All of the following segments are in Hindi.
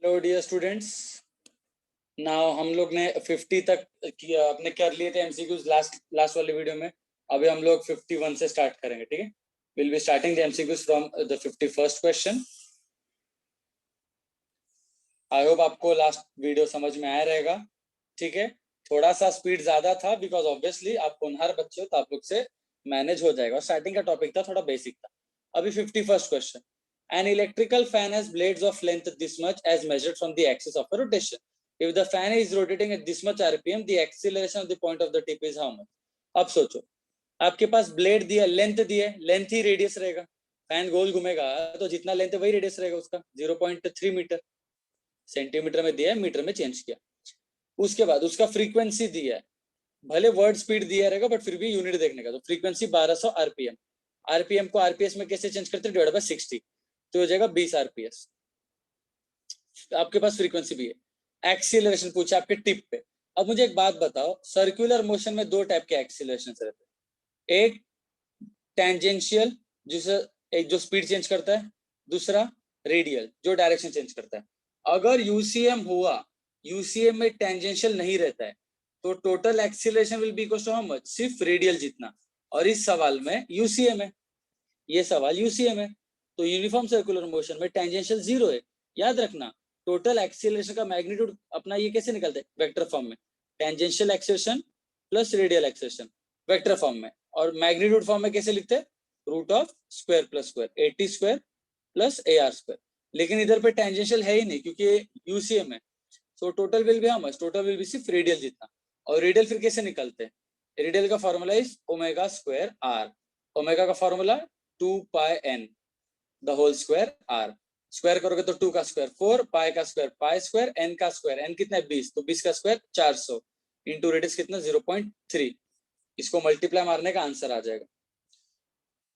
Hello dear students. नाउ हम लोग ने 50 तक किया, अपने कर लिए थे एमसीक्यूज लास्ट वाले वीडियो में। अभी हम लोग 51 से स्टार्ट करेंगे, ठीक है। Will be starting the MCQs from the 51st question. I hope आपको लास्ट वीडियो समझ में आया रहेगा, ठीक है। थोड़ा सा स्पीड ज्यादा था बिकॉज ऑब्वियसली आप होनहार बच्चे हो, तो आप लोग से मैनेज हो जाएगा। स्टार्टिंग का टॉपिक था थोड़ा बेसिक था। अभी 51st question. An electrical fan has blades of length this much as measured from the axis of a rotation. If the fan is rotating at this much RPM, the acceleration of the point of the tip is how much? अब सोचो, आपके पास ब्लेड दिया, लेंथ दिया, लेंथ ही रेडियस रहेगा। फैन गोल घूमेगा तो जितना लेंथ है वही रेडियस रहेगा उसका, 0.3 मीटर। सेंटीमीटर में दिया है, मीटर में चेंज किया। उसके बाद उसका फ्रीक्वेंसी दिया है, भले वर्ड स्पीड दिया रहेगा बट फिर भी यूनिट देखने का। तो फ्रीक्वेंसी 1200 आरपीएम। आरपीएम को आरपीएस में कैसे चेंज करते हैं? डिवाइड बाय 60, तो हो जाएगा 20 आरपीएस। आपके पास फ्रीक्वेंसी भी है। एक्सीलरेशन पूछा आपके टिप पे। अब मुझे एक बात बताओ, सर्कुलर मोशन में दो टाइप के एक्सीलरेशन रहते हैं। एक टेंजेंशियल, जिसे एक जो स्पीड चेंज करता है, दूसरा रेडियल जो डायरेक्शन चेंज करता है। अगर यूसीएम हुआ, यूसीएम में टेंजेंशियल नहीं रहता है, तो total acceleration will be equal to how much? सिर्फ रेडियल जितना। और इस सवाल में यूसीएम है, ये सवाल यूसीएम है, तो यूनिफॉर्म सर्कुलर मोशन में टेंजेंशियल जीरो है। याद रखना, टोटल एक्सीलरेशन का मैग्नीट्यूड अपना ये कैसे निकलता है? वेक्टर फॉर्म में। Tangential acceleration plus radial acceleration vector form में। और मैग्नीट्यूड फॉर्म में कैसे लिखते हैं? Root of square plus square, 80 square plus AR square. लेकिन इधर पे टेंजेंशियल है ही नहीं क्योंकि यूसीएम है। So total will be how much? Total will be सिर्फ रेडियल जितना। और रेडियल फिर कैसे निकलते हैं? रेडियल का formula is omega square R. Omega का formula 2 pi N the whole square R. Square करोगे तो 2 का स्क्वायर 4, पाई का स्क्वायर पाई स्क्वायर, एन का स्क्वायर, एन कितना है 20, तो 20 का स्क्वायर 400 इंटू रेडियस कितना 0.3। इसको मल्टीप्लाई मारने का आंसर आ जाएगा।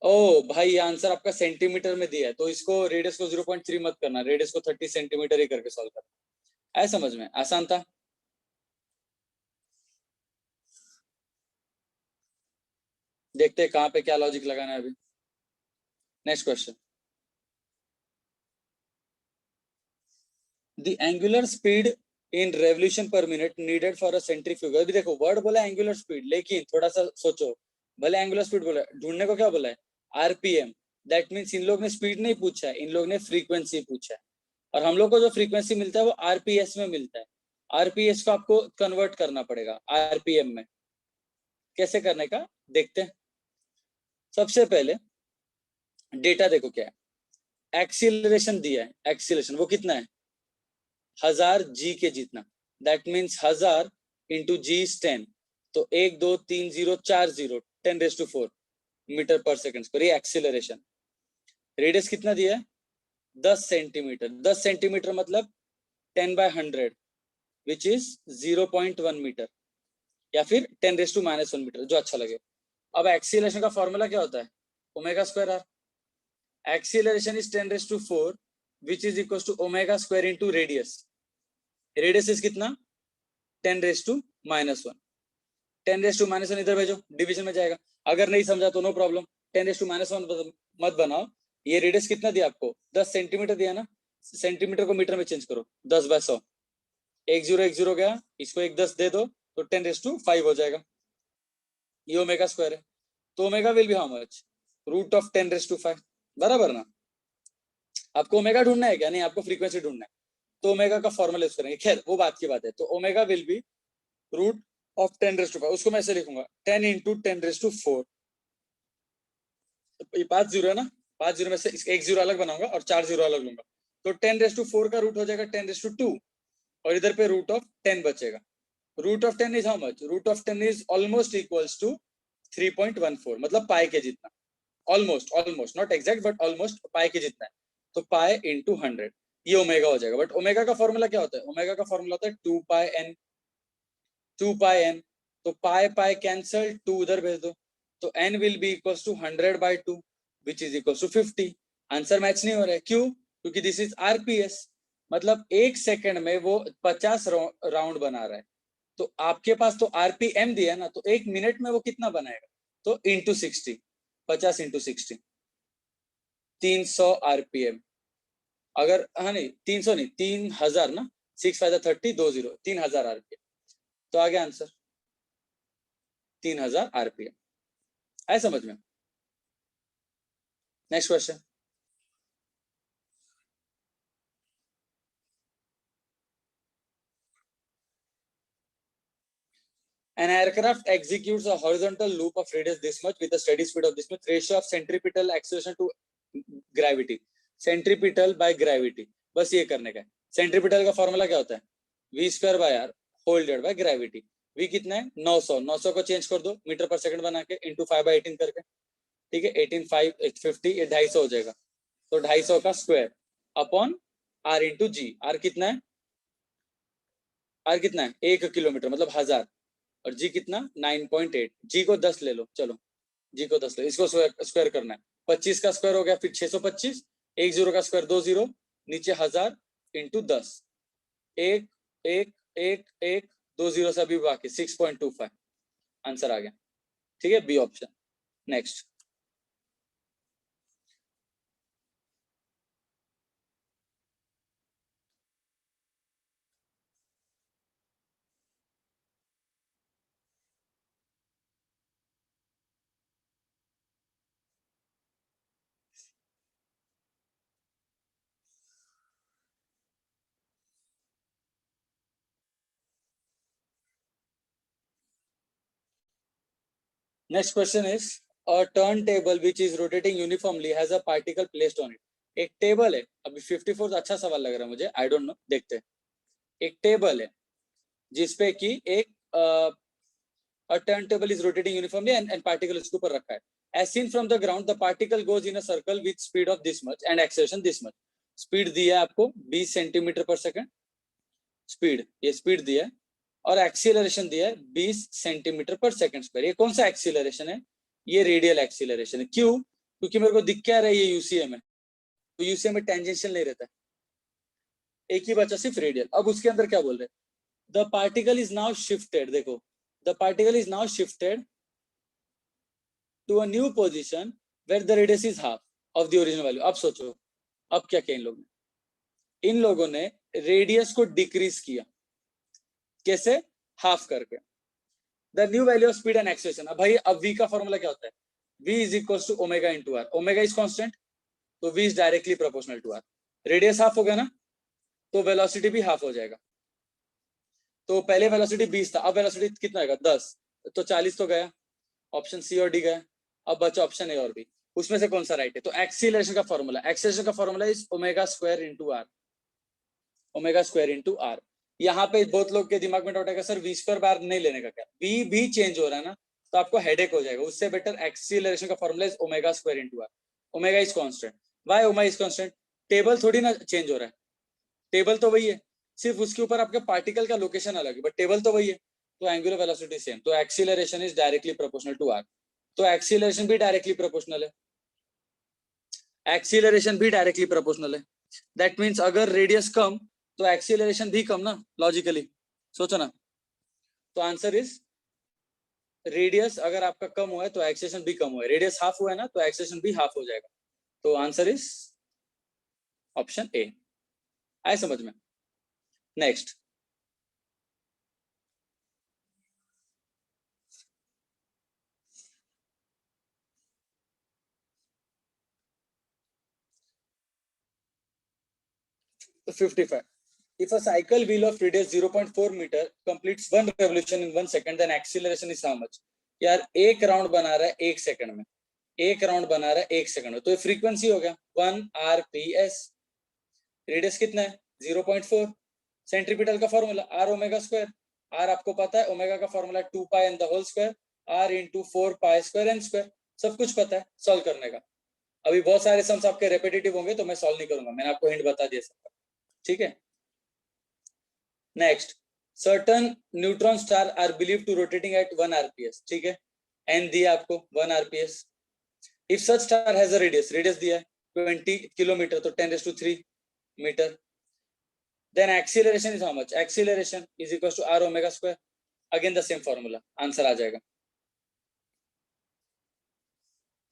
ओ भाई, ये आंसर आपका सेंटीमीटर में दिया है, तो इसको रेडियस को 0.3 मत करना, रेडियस को 30 सेंटीमीटर ही करके सॉल्व करना। आया समझ में? आसान था। देखते हैं कहाँ पे क्या लॉजिक लगाना है अभी। Next question. The angular speed in revolution पर minute needed for a centrifugal. अभी देखो वर्ड बोला एंगुलर स्पीड, लेकिन थोड़ा सा सोचो, भले एंगुलर स्पीड बोला, ढूंढने को क्या बोला है? आरपीएम। दैट मीन्स इन लोग ने स्पीड नहीं पूछा है, इन लोग ने फ्रीक्वेंसी पूछा है। और हम लोग को जो फ्रीक्वेंसी मिलता है वो आरपीएस में मिलता है। आरपीएस को आपको कन्वर्ट करना पड़ेगा आरपीएम में। कैसे करने का देखते हैं। सबसे पहले डेटा देखो क्या है। एक्सीलरेशन दिया है, एक्सीलरेशन वो कितना है? 1000 जी के जितना। That means 1000 into ji is 10, तो 1 2 3 0 4 0 10⁻⁴ मीटर पर सेकंड पर ये एक्सीलरेशन। रेडियस कितना दिया है? 10 सेंटीमीटर। 10 सेंटीमीटर मतलब 10/100 विच इज 0.1 मीटर, या फिर 10⁻⁻1 मीटर, जो अच्छा लगे। अब एक्सीलरेशन का फॉर्मूला क्या होता है? Omega square r. Acceleration is 10⁻⁴ which is equal to omega square into radius. Radius is कितना? 10⁻⁻1। 10⁻⁻1 इधर भेजो, डिवीजन में जाएगा। अगर नहीं समझा तो नो प्रॉब्लम, 10⁻⁻1 मत बनाओ। ये रेडियस कितना दिया आपको? 10 सेंटीमीटर दिया ना, सेंटीमीटर को मीटर में चेंज करो, 10/100। 1 0 गया, इसको एक 10 दे दो तो 10⁵ हो जाएगा। ये ओमेगा स्क्वायर है, तो omega will be how much? Root of 10⁵ बराबर ना। आपको ओमेगा ढूंढना है क्या? नहीं, आपको फ्रीक्वेंसी ढूंढना है, तो ओमेगा का फॉर्मूला यूज करेंगे। खैर वो बात की बात है। तो omega will be root of 10⁵, उसको मैं ऐसे लिखूंगा 10 इंटू 10⁴। ये 5 0 है ना, 5 0 में से एक 0 अलग बनाऊंगा और 4 0 अलग लूंगा, तो 10⁴ का रूट हो जाएगा 10⁻², और इधर पे रूट ऑफ 10 बचेगा। Root of 10 is how much? Root of 10 is almost equals to 3.14, मतलब पाई के जितना। Almost, almost not exact but almost pi के जितना है, तो पाई इंटू 100 ये ओमेगा हो जाएगा। बट ओमेगा का फॉर्मूला क्या होता है? ओमेगा का फॉर्मूला होता है 2 पाई एन। 2 पाई एन, तो पाई पाई कैंसल, 2 उधर भेज दो, तो n will be equals to 100/2 which is equals to 50। Answer match नहीं हो रहा है, क्यों? क्योंकि दिस इज आरपीएस, मतलब एक सेकंड में वो 50 राउंड बना रहा है। तो आपके पास तो आरपीएम दिया ना, तो एक मिनट में वो कितना बनाएगा? तो इंटू 60, 50 इंटू 60, 300 आरपीएम। अगर हाँ नहीं 300 नहीं 3000 ना, 6×5 = 30, 20 3000 आरपीएम, तो आ गया आंसर 3000 आरपीएम। आए समझ में? Next question. An aircraft executes a horizontal loop of radius this much with a steady speed of this much. Ratio of centripetal acceleration to gravity. Centripetal by gravity. बस ये करने का है। सेंट्रीपिटल का फॉर्मूला क्या होता है? v²/r whole divide by gravity. v कितना है? 900। 900 को चेंज कर दो मीटर पर सेकंड बना के इंटू 5/18 करके, ठीक है, 18 5 50, ये 250 हो जाएगा। तो 250 का स्क्वायर अपॉन r इंटू जी। r कितना है? r कितना है? 1 किलोमीटर मतलब 1000, और जी कितना? 9.8। जी को 10 ले लो, चलो जी को 10 लो, इसको स्क्वायर करना है। 25 का स्क्वायर हो गया, फिर 625, 1 0 का स्क्वायर 2 0, नीचे 1000 इंटू 10, 1 1 1 1 2 0 से अभी बाकी 6.25 आंसर आ गया, ठीक है, B option. Next. Next question is, a turntable which is rotating uniformly has a particle placed on it. एक टेबल है, अभी 54 अच्छा सवाल लग रहा है मुझे, आई डोंट नो, देखते हैं। एक टेबल है जिसपे कि एक a turntable is rotating uniformly and particle उसके ऊपर रखा है। As seen from the ground, the particle goes in a circle with speed of this much and acceleration this much. Speed दिया है आपको 20 सेंटीमीटर पर सेकंड, स्पीड, ये स्पीड दिया है, और एक्सीलरेशन दिया है 20 सेंटीमीटर पर सेकंड स्क्वायर। ये कौन सा एक्सीलरेशन है? ये रेडियल एक्सीलरेशन है। क्यों? क्योंकि मेरे को दिख क्या रहा है, ये यूसीएम है, तो यूसीएम में टेंजेंशियल नहीं रहता है, एक ही बचा सिर्फ रेडियल। अब उसके अंदर क्या बोल रहे हैं? The particle is now shifted, देखो, the particle is now shifted to a new position where the radius is half of the original value. अब सोचो, अब क्या किया इन लोगों ने? इन लोगों ने रेडियस को डिक्रीज किया, कैसे? हाफ करके। The new value of speed and acceleration. अब भाई, अब v का फॉर्मूला क्या होता है? v is equal to omega into are. Omega is constant, तो v is directly proportional to r. Radius half हो गया ना, तो वेलोसिटी भी हाफ हो जाएगा। तो पहले वेलोसिटी 20 था, अब वेलोसिटी कितना आएगा? 10, तो 40 तो गया, ऑप्शन सी और डी गया। अब बचा ऑप्शन ए और बी, उसमें से कौन सा राइट है? तो एक्सीलरेशन का फॉर्मूला, एक्सीलरेशन का formula is omega square into are, omega square into r. यहाँ पे बहुत लोग के दिमाग में डाउट आएगा, सर v² नहीं लेने का क्या? v भी चेंज हो रहा है ना, तो आपको हेडेक हो जाएगा। उससे बेटर एक्सीलरेशन का formula is omega square into are. Omega is constant. Why omega is constant? Table थोड़ी ना चेंज हो रहा है, टेबल तो वही है, सिर्फ उसके ऊपर आपके पार्टिकल का लोकेशन अलग है, बट टेबल तो वही है। तो एंगुलर वेलोसिटी सेम, तो acceleration is directly proportional to r. तो एक्सीलरेशन भी डायरेक्टली प्रोपोर्शनल है, एक्सीलरेशन भी डायरेक्टली प्रोपोर्शनल है। दैट मीन्स अगर रेडियस कम तो एक्सीलरेशन भी कम ना, लॉजिकली सोचो ना। तो आंसर इज, रेडियस अगर आपका कम हुआ है तो एक्सेलेरेशन भी कम हुआ है, रेडियस हाफ हुआ है ना, तो एक्सेलेरेशन भी हाफ हो जाएगा। तो आंसर इज ऑप्शन ए। आए समझ में? नेक्स्ट। तो 55, if a cycle wheel of radius 0.4 meter completes one revolution in 1 second, then acceleration is how much? यार एक राउंड बना रहा है 1 सेकंड में, एक राउंड बना रहा है 1 सेकंड में, तो ये फ्रीक्वेंसी हो गया 1 rps। रेडियस कितना है? 0.4। सेंट्रीपिटल का formula r omega square, r आपको पता है, ओमेगा का formula 2 pi N the whole square, r into 4 pi square n square. सब कुछ पता है सॉल्व करने का। अभी बहुत सारे सम्स आपके रेपिटेटिव होंगे तो मैं सॉल्व नहीं करूंगा, मैंने आपको हिंट बता दिया सबका, ठीक है। Next, certain neutron star are believe to rotating at 1 rps, ठीक है, एन दिया आपको 1 rps। If such star has a radius, radius दिया है 20 किलोमीटर, तो 10⁻³ metre, then acceleration is how much? Acceleration is equals to r omega square, again the same formula, answer आ जाएगा।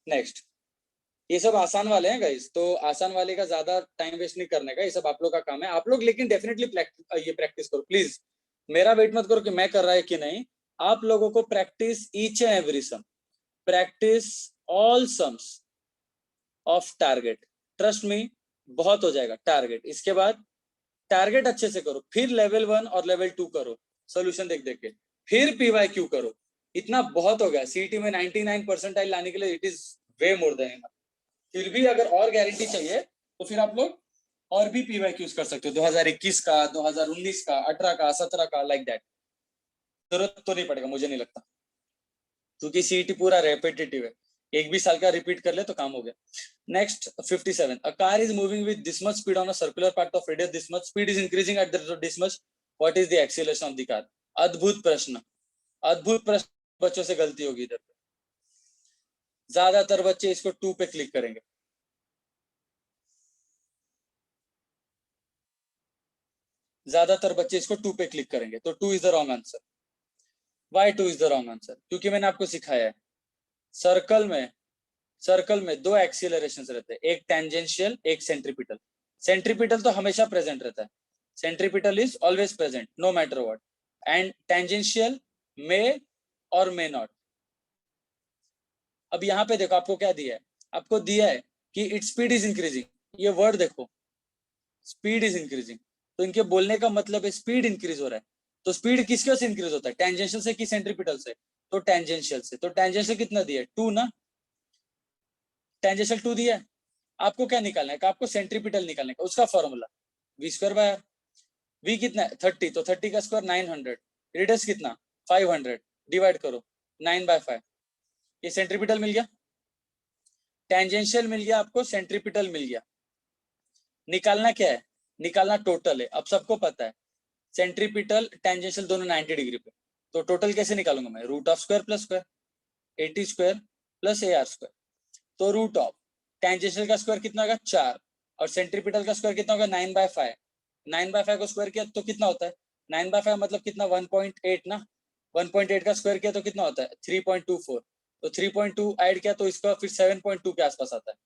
नेक्स्ट, ये सब आसान वाले हैं गाइस, तो आसान वाले का ज्यादा टाइम वेस्ट नहीं करने का, ये सब आप लोग का काम है। आप लोग लेकिन डेफिनेटली ये प्रैक्टिस करो प्लीज, मेरा वेट मत करो कि मैं कर रहा है कि नहीं, आप लोगों को practice each and every sum, practice all sums of target, trust me बहुत हो जाएगा टारगेट। इसके बाद टारगेट अच्छे से करो, फिर लेवल 1 और लेवल 2 करो सोल्यूशन देख देख के, फिर पीवाईक्यू करो। इतना बहुत हो गया सीईटी में 99 परसेंटाइल लाने के लिए, it is way more than enough. फिर भी अगर और गारंटी चाहिए तो फिर आप लोग और भी पीवाईक्यूज कर सकते हो, 2021 का, 2019 का, 18 का, 17 का, लाइक दैट। जरूरत तो नहीं पड़ेगा मुझे नहीं लगता, क्योंकि सीईटी पूरा रेपिटेटिव है, एक भी साल का रिपीट कर ले तो काम हो गया। Next 57, a car is moving with this much speed on a circular path of radius this much, speed is increasing at this much, what is the acceleration of the car? अद्भुत प्रश्न, अद्भुत प्रश्न। बच्चों से गलती होगी इधर पे, ज्यादातर बच्चे इसको 2 पे क्लिक करेंगे, ज्यादातर बच्चे इसको 2 पे क्लिक करेंगे, तो 2 is the wrong answer. Why 2 is the wrong answer? क्योंकि मैंने आपको सिखाया है सर्कल में 2 एक्सीलरेशन रहते हैं, एक टेंजेंशियल एक सेंट्रीपिटल। सेंट्रीपिटल तो हमेशा प्रेजेंट रहता है, centripetal is always present no matter what, and tangential may or may not. अब यहाँ पे देखो आपको क्या दिया है, आपको दिया है कि इट स्पीड इज इंक्रीजिंग, ये वर्ड देखो स्पीड इज इंक्रीजिंग, तो इनके बोलने का मतलब है स्पीड इंक्रीज हो रहा है। तो स्पीड किसके से इंक्रीज होता है, टेंजेंशियल से कि सेंट्रीपिटल से? तो टेंजेंशियल से। तो टेंजेंशियल कितना दिया है, 2 ना, टेंजेंशियल 2 दिया है। आपको क्या निकालना है, आपको सेंट्रीपिटल निकालने का, उसका formula v square by r. V कितना है 30, तो 30 का स्क्वायर 900, रेडियस कितना 500, डिवाइड करो 9/5, ये सेंट्रीपिटल मिल गया, टेंजेंशियल मिल गया आपको, सेंट्रीपिटल मिल गया। निकालना क्या है, निकालना टोटल है। अब सबको पता है सेंट्रीपिटल टेंजेंशियल दोनों 90 डिग्री पे, तो टोटल कैसे निकालूंगा मैं, root of square plus square, 80 square plus AR square. तो रूट ऑफ टेंजेंशियल का स्क्वायर कितना होगा 4, और सेंट्रीपिटल का स्क्वायर कितना होगा 9/5। 9/5 को स्क्वायर किया तो कितना होता है, 9/5 मतलब कितना 1.8 ना, 1.8 का स्क्वायर किया तो कितना होता है 3.24, तो 3.2 ऐड किया तो इसका फिर 7.2 के आसपास आता है।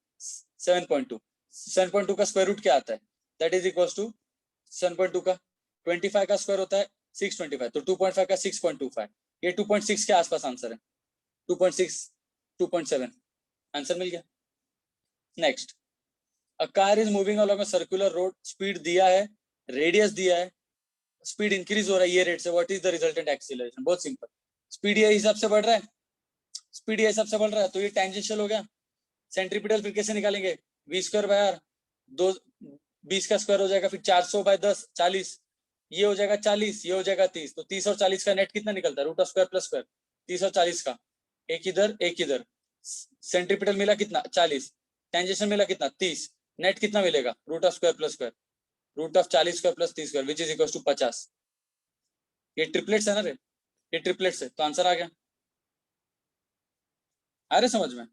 7.2 का स्क्वायर रूट क्या आता है, दैट इज इक्वल टू 7.2 का 25 का स्क्वायर होता है 625, तो 2.5 का 6.25, ये 2.6 के आसपास आंसर है, 2.6 2.7 आंसर मिल गया। Next, a car is moving along a circular road, speed दिया है, रेडियस दिया है, स्पीड इंक्रीज हो रहा है ये रेट से, what is the resultant acceleration? बहुत सिंपल, स्पीड ये हिसाब से बढ़ रहा है, स्पीड ये हिसाब से बढ़ रहा है, तो ये टेंजेंशियल हो गया। सेंट्रीपिटल फिर कैसे निकालेंगे, वी स्क्वायर बाय आर, 2 20 का स्क्वायर हो जाएगा, फिर 400/10 40, ये हो जाएगा 40, ये हो जाएगा 30, तो 30 और 40 का नेट कितना निकलता है, root of square plus square, 30 और 40 का, एक इधर एक इधर, सेंट्रीपिटल मिला कितना 40, टेंजेंशियल मिला कितना 30, नेट कितना मिलेगा, root of square plus square, root of 40 square plus 30 square, which is equal to 50। ये ट्रिपलेट्स है ना रे, ये ट्रिपलेट्स है, तो आंसर आ गया। आ रहे समझ में,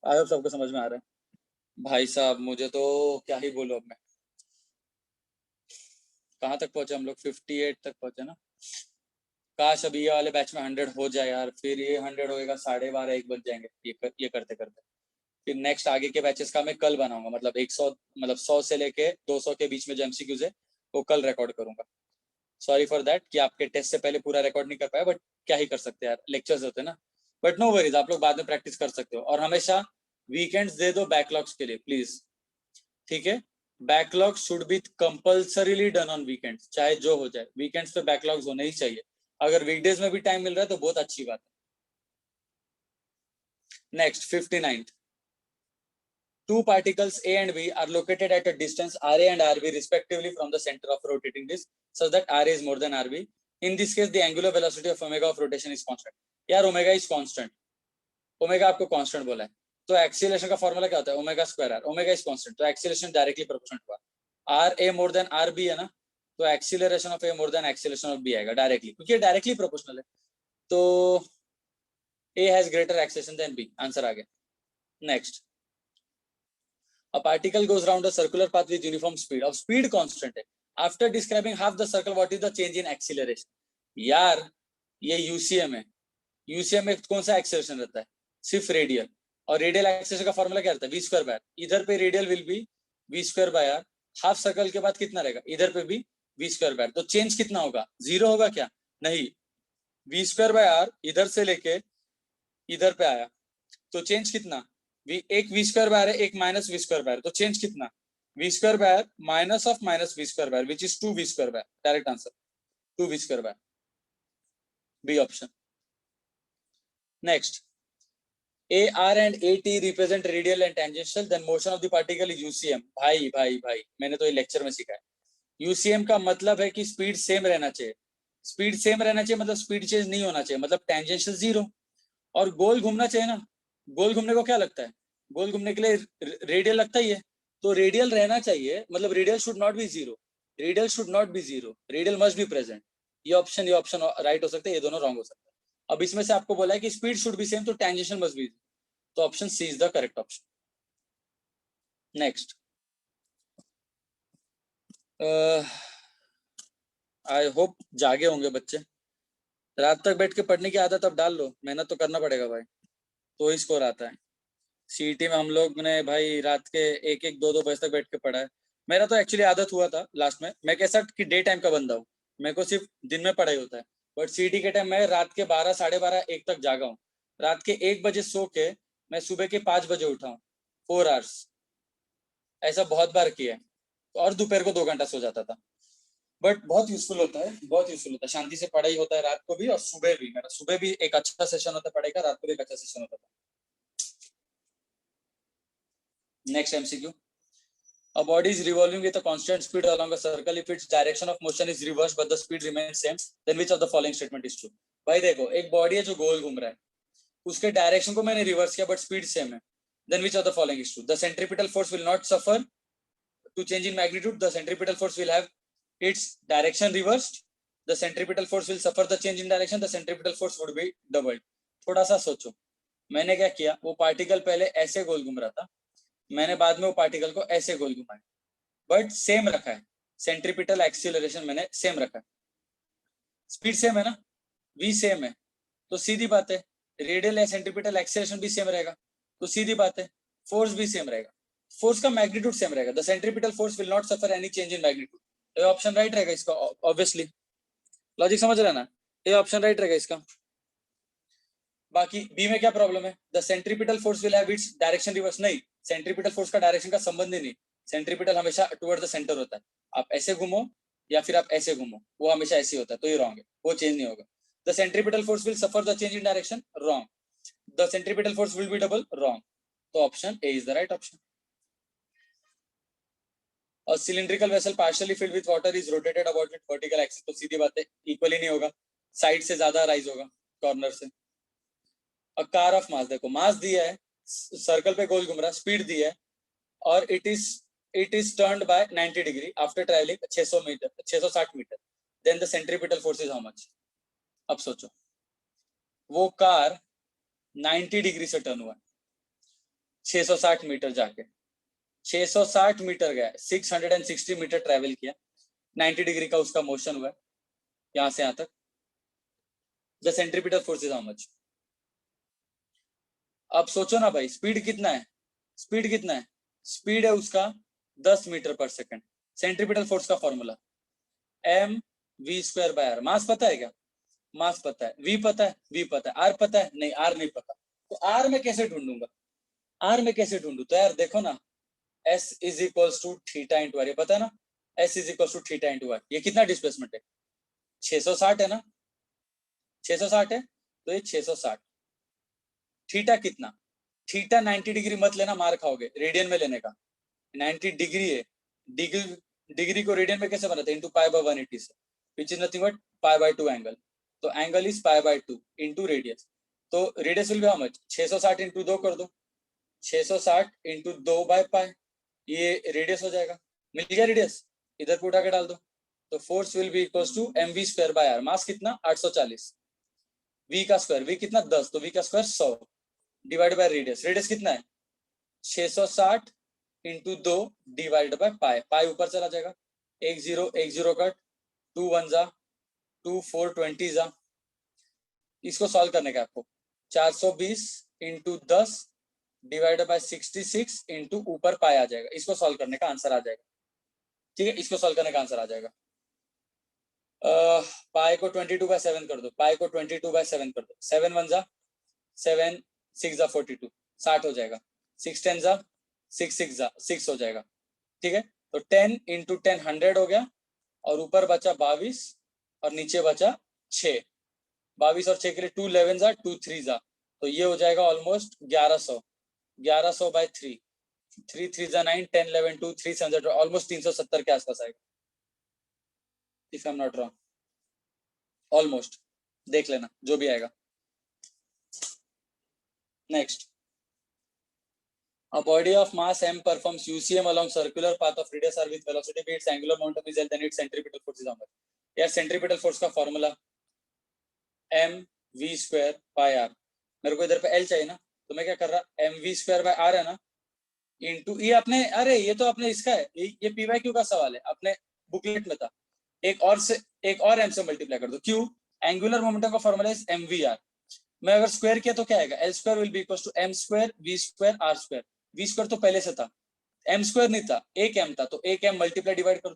आई होप सबको समझ में आ रहा है। भाई साहब मुझे तो क्या ही बोलूं अब मैं, कहाँ तक पहुंचे हम लोग, 58 तक पहुंचे ना। काश अभी ये वाले बैच में 100 हो जाए यार, फिर ये 100 होएगा 12:30 1 बज जाएंगे ये करते करते। फिर नेक्स्ट आगे के बैचेस का मैं कल बनाऊंगा, मतलब 100, मतलब 100 से लेके 200 के बीच में जो MCQs है वो कल रिकॉर्ड करूंगा। सॉरी फॉर दैट कि आपके टेस्ट से पहले पूरा रिकॉर्ड नहीं कर पाया, बट क्या ही कर सकते हैं यार, लेक्चर्स होते हैं ना। बट नो वरीज, आप लोग बाद में प्रैक्टिस कर सकते हो, और हमेशा वीकेंड्स दे दो बैकलॉग्स के लिए प्लीज, ठीक है। Backlog should be compulsorily done on weekends, चाहे जो हो जाए, वीकेंड्स पे बैकलॉग्स होने ही चाहिए। अगर वीकडेज में भी टाइम मिल रहा है तो बहुत अच्छी बात है। Next 59, two particles A and B are located at a distance RA and RB respectively from the center of rotating disk, such that RA is more than RB. In this case, the angular velocity of omega of rotation is constant. यार ओमेगा इज कांस्टेंट, ओमेगा आपको कांस्टेंट बोला है, तो एक्सीलरेशन का फॉर्मूला क्या होता है, omega square R, omega is constant, तो एक्सीलरेशन डायरेक्टली प्रोपोर्शनल हुआ। R A more than R B है ना, तो acceleration of A more than acceleration of B आएगा डायरेक्टली, क्योंकि ये डायरेक्टली प्रोपोर्शनल है, तो A has greater acceleration than B, answer आ गया। Next, a particle goes round a circular path with uniform speed, of speed constant है, after describing half the circle what is the change in acceleration? यार ये UCM है, UCM में कौन सा एक्सेलरेशन रहता है, सिर्फ रेडियल, और रेडियल एक्सेस का फॉर्मूला क्या रहता है, वी स्क्वायर बाय आर। इधर पे radial will be v square by r, half circle के बाद कितना रहेगा, इधर पे भी वी स्क्वायर बाय आर। तो चेंज कितना होगा, जीरो होगा क्या, नहीं, वी स्क्वायर बाय आर इधर से लेके इधर पे आया, तो चेंज कितना, एक वी स्क्वायर बाय आर है, एक minus v square by r, तो चेंज कितना, v square by r minus of minus v square by r, which is 2 v square by r. Direct answer 2 v square by r, B option. Next, AR and AT represent radial and tangential, then motion of the particle is UCM। भाई भाई भाई, मैंने तो ये लेक्चर में सीखा है। UCM का मतलब है कि स्पीड सेम रहना चाहिए, स्पीड सेम रहना चाहिए मतलब स्पीड चेंज नहीं होना चाहिए, मतलब टेंजेंशियल जीरो। और गोल घूमना चाहिए ना, गोल घूमने को क्या लगता है, गोल घूमने के लिए रेडियल लगता ही है, तो रेडियल रहना चाहिए, मतलब radial should not be zero, radial should not be zero, radial must be present. ये ऑप्शन राइट हो सकता है, ये दोनों रॉन्ग हो सकता है। अब इसमें से आपको बोला है कि स्पीड शुड बी सेम, तो टेंजेंशियल मस्ट बी, तो option C is the correct option. Next, I hope जागे होंगे बच्चे, रात तक बैठ के पढ़ने की आदत अब डाल लो, मेहनत तो करना पड़ेगा भाई, तो ही स्कोर आता है। सीईटी में हम लोग ने भाई रात के 1-1, 2-2 बजे तक बैठ के पढ़ा है। मेरा तो एक्चुअली आदत हुआ था लास्ट में, मैं कैसा कि डे टाइम का बंदा हूँ, मेरे को सिर्फ दिन में पढ़ाई होता है, बट सीईटी के टाइम मैं रात के 12, 12:30, 1 तक जागा हूँ। रात के 1 बजे सो के मैं सुबह के 5 बजे उठा हूँ, 4 आवर्स, ऐसा बहुत बार किया है। और दोपहर को 2 घंटा सो जाता था, बट बहुत यूजफुल होता है, बहुत यूजफुल होता है, शांति से पढ़ाई होता है रात को भी और सुबह भी। मेरा सुबह भी एक अच्छा सेशन होता है पढ़ाई का, रात को भी एक अच्छा सेशन होता था। Next MCQ, a body is revolving with a constant speed along a circle, if its direction of motion is reversed but the speed remains same, then which of the following statement is true। भाई देखो, एक बॉडी है जो गोल घूम रहा है, उसके डायरेक्शन को मैंने रिवर्स किया बट स्पीड सेम है, then which of the following is true। the centripetal force will not suffer to change in magnitude, the centripetal force will have its direction reversed, the centripetal force will suffer the change in direction, the centripetal force would be doubled। थोड़ा सा सोचो, मैंने क्या किया, वो पार्टिकल पहले ऐसे गोल घूम रहा था, मैंने बाद में वो पार्टिकल को ऐसे गोल घुमाया, बट सेम रखा है, सेंट्रीपिटल एक्सीलरेशन मैंने सेम रखा है, स्पीड सेम है ना, v सेम है, तो सीधी बात है रेडियल या सेंट्रीपिटल एक्सीलरेशन भी सेम रहेगा, तो सीधी बात है फोर्स भी सेम रहेगा, फोर्स का मैग्नीट्यूड सेम रहेगा, the centripetal force will not suffer any change in magnitude. ये ऑप्शन राइट रहेगा इसका, ऑब्वियसली, लॉजिक समझ रहे ना, ये ऑप्शन राइट रहेगा इसका। बाकी बी में क्या प्रॉब्लम है, the centripetal force will have its direction reverse, नहीं, सेंट्रीपिटल फोर्स का डायरेक्शन का संबंध ही नहीं, सेंट्रीपिटल हमेशा टुवर्ड द सेंटर होता है, आप ऐसे घूमो या फिर आप ऐसे घूमो, वो हमेशा ऐसे होता है, तो ये रॉन्ग है, वो चेंज नहीं होगा। The centripetal force will suffer the change in direction, wrong. The centripetal force will be double, wrong, तो option A is the right option. A cylindrical vessel partially filled with water is rotated about its vertical axis, तो सीधी बात है इक्वली नहीं होगा, साइड से ज्यादा राइज होगा कॉर्नर से। अ कार ऑफ मास, देखो मास दिया है, सर्कल पे गोल घूम रहा है, स्पीड दी है, और it is turned by 90 degree after travelling 600 metre, 660 metre, then the centripetal force is how much. अब सोचो, वो कार 90 डिग्री से टर्न हुआ, 660 मीटर जाके, 660 मीटर गया, 660 मीटर ट्रैवल किया, 90 डिग्री का उसका मोशन हुआ यहां से यहां तक, the centripetal force is how much. अब सोचो ना भाई, स्पीड कितना है, स्पीड कितना है, स्पीड है उसका 10 metre per second, centripetal force का formula m v square by r। मास पता है क्या, मास पता है, v पता है, v पता है, r पता है, नहीं r नहीं पता, तो r में कैसे ढूंढूंगा, r में कैसे ढूंढू, तो यार देखो ना, s is equals to theta into r, ये पता है ना, s is equals to theta into r, ये कितना डिस्प्लेसमेंट है, 660 है ना, 660 है, तो ये 660, थीटा कितना, थीटा 90 डिग्री मत लेना, मार खाओगे, रेडियन में लेने का, 90 डिग्री है, डिग्री को रेडियन में कैसे बनाते हैं, इंटू पाई बाय 180 से, which is nothing but pi by 2 angle, तो angle is pi by 2 into radius, तो radius will be how much, 660 into 2 कर दो, 660 इंटू 2 बाय पाई, ये रेडियस हो जाएगा, मिल गया रेडियस, इधर को उठा के डाल दो, तो force will be equals to mv square by r, mass कितना 840, v का स्क्वायर, v कितना 10, तो v का square 100 divide by radius, radius कितना है 660 इंटू 2 डिवाइड बाय पाई, पाई ऊपर चला जाएगा, 1 0 कट, 2 1 जा, 2 4 20 जा, इसको सॉल्व करने का आपको 420 इंटू 10 डिवाइडेड बाय 66 इंटू ऊपर पाई आ जाएगा। इसको सॉल्व करने का आंसर आ जाएगा। ठीक है, इसको सॉल्व करने का आंसर आ जाएगा। पाई को 22/7 कर दो, पाई को 22/7 कर दो। 7 1 जा 7, 6 जा 42, 60 हो जाएगा। 6 10 जा 6 6 जा 6 हो जाएगा। ठीक है, तो 10 इंटू 10 100 हो गया, और ऊपर बचा 22 और नीचे बचा 6। 22 और 6 के लिए 2 11 जा 2 3 जा, तो ये हो जाएगा ऑलमोस्ट 1100। 1100 बाय 3, 3 3 जा 9, 10 11 2 3 7 ऑलमोस्ट 370 के आसपास आएगा, if I am not wrong. Almost देख लेना जो भी आएगा। Next, a body of mass m performs UCM along circular path of radius r with velocity v, its angular momentum is L, then its centripetal force is how much? यार सेंट्रीपिटल फोर्स का formula m v square by r। मेरे को इधर पे L चाहिए ना, तो मैं क्या कर रहा, m v square by r है ना, इंटू ये अपने, अरे ये तो अपने इसका है, ये PYQ का सवाल है, अपने बुकलेट में था। एक और m से मल्टीप्लाई कर दो। क्यों? एंगुलर मोमेंटम का फॉर्मूला इज mvr। मैं अगर स्क्वायर किया तो क्या आएगा, L square will be equal to m square v square r square. v square तो पहले से था, m स्क्वायर नहीं था, एक m था, तो एक m मल्टीप्लाई डिवाइड कर दो।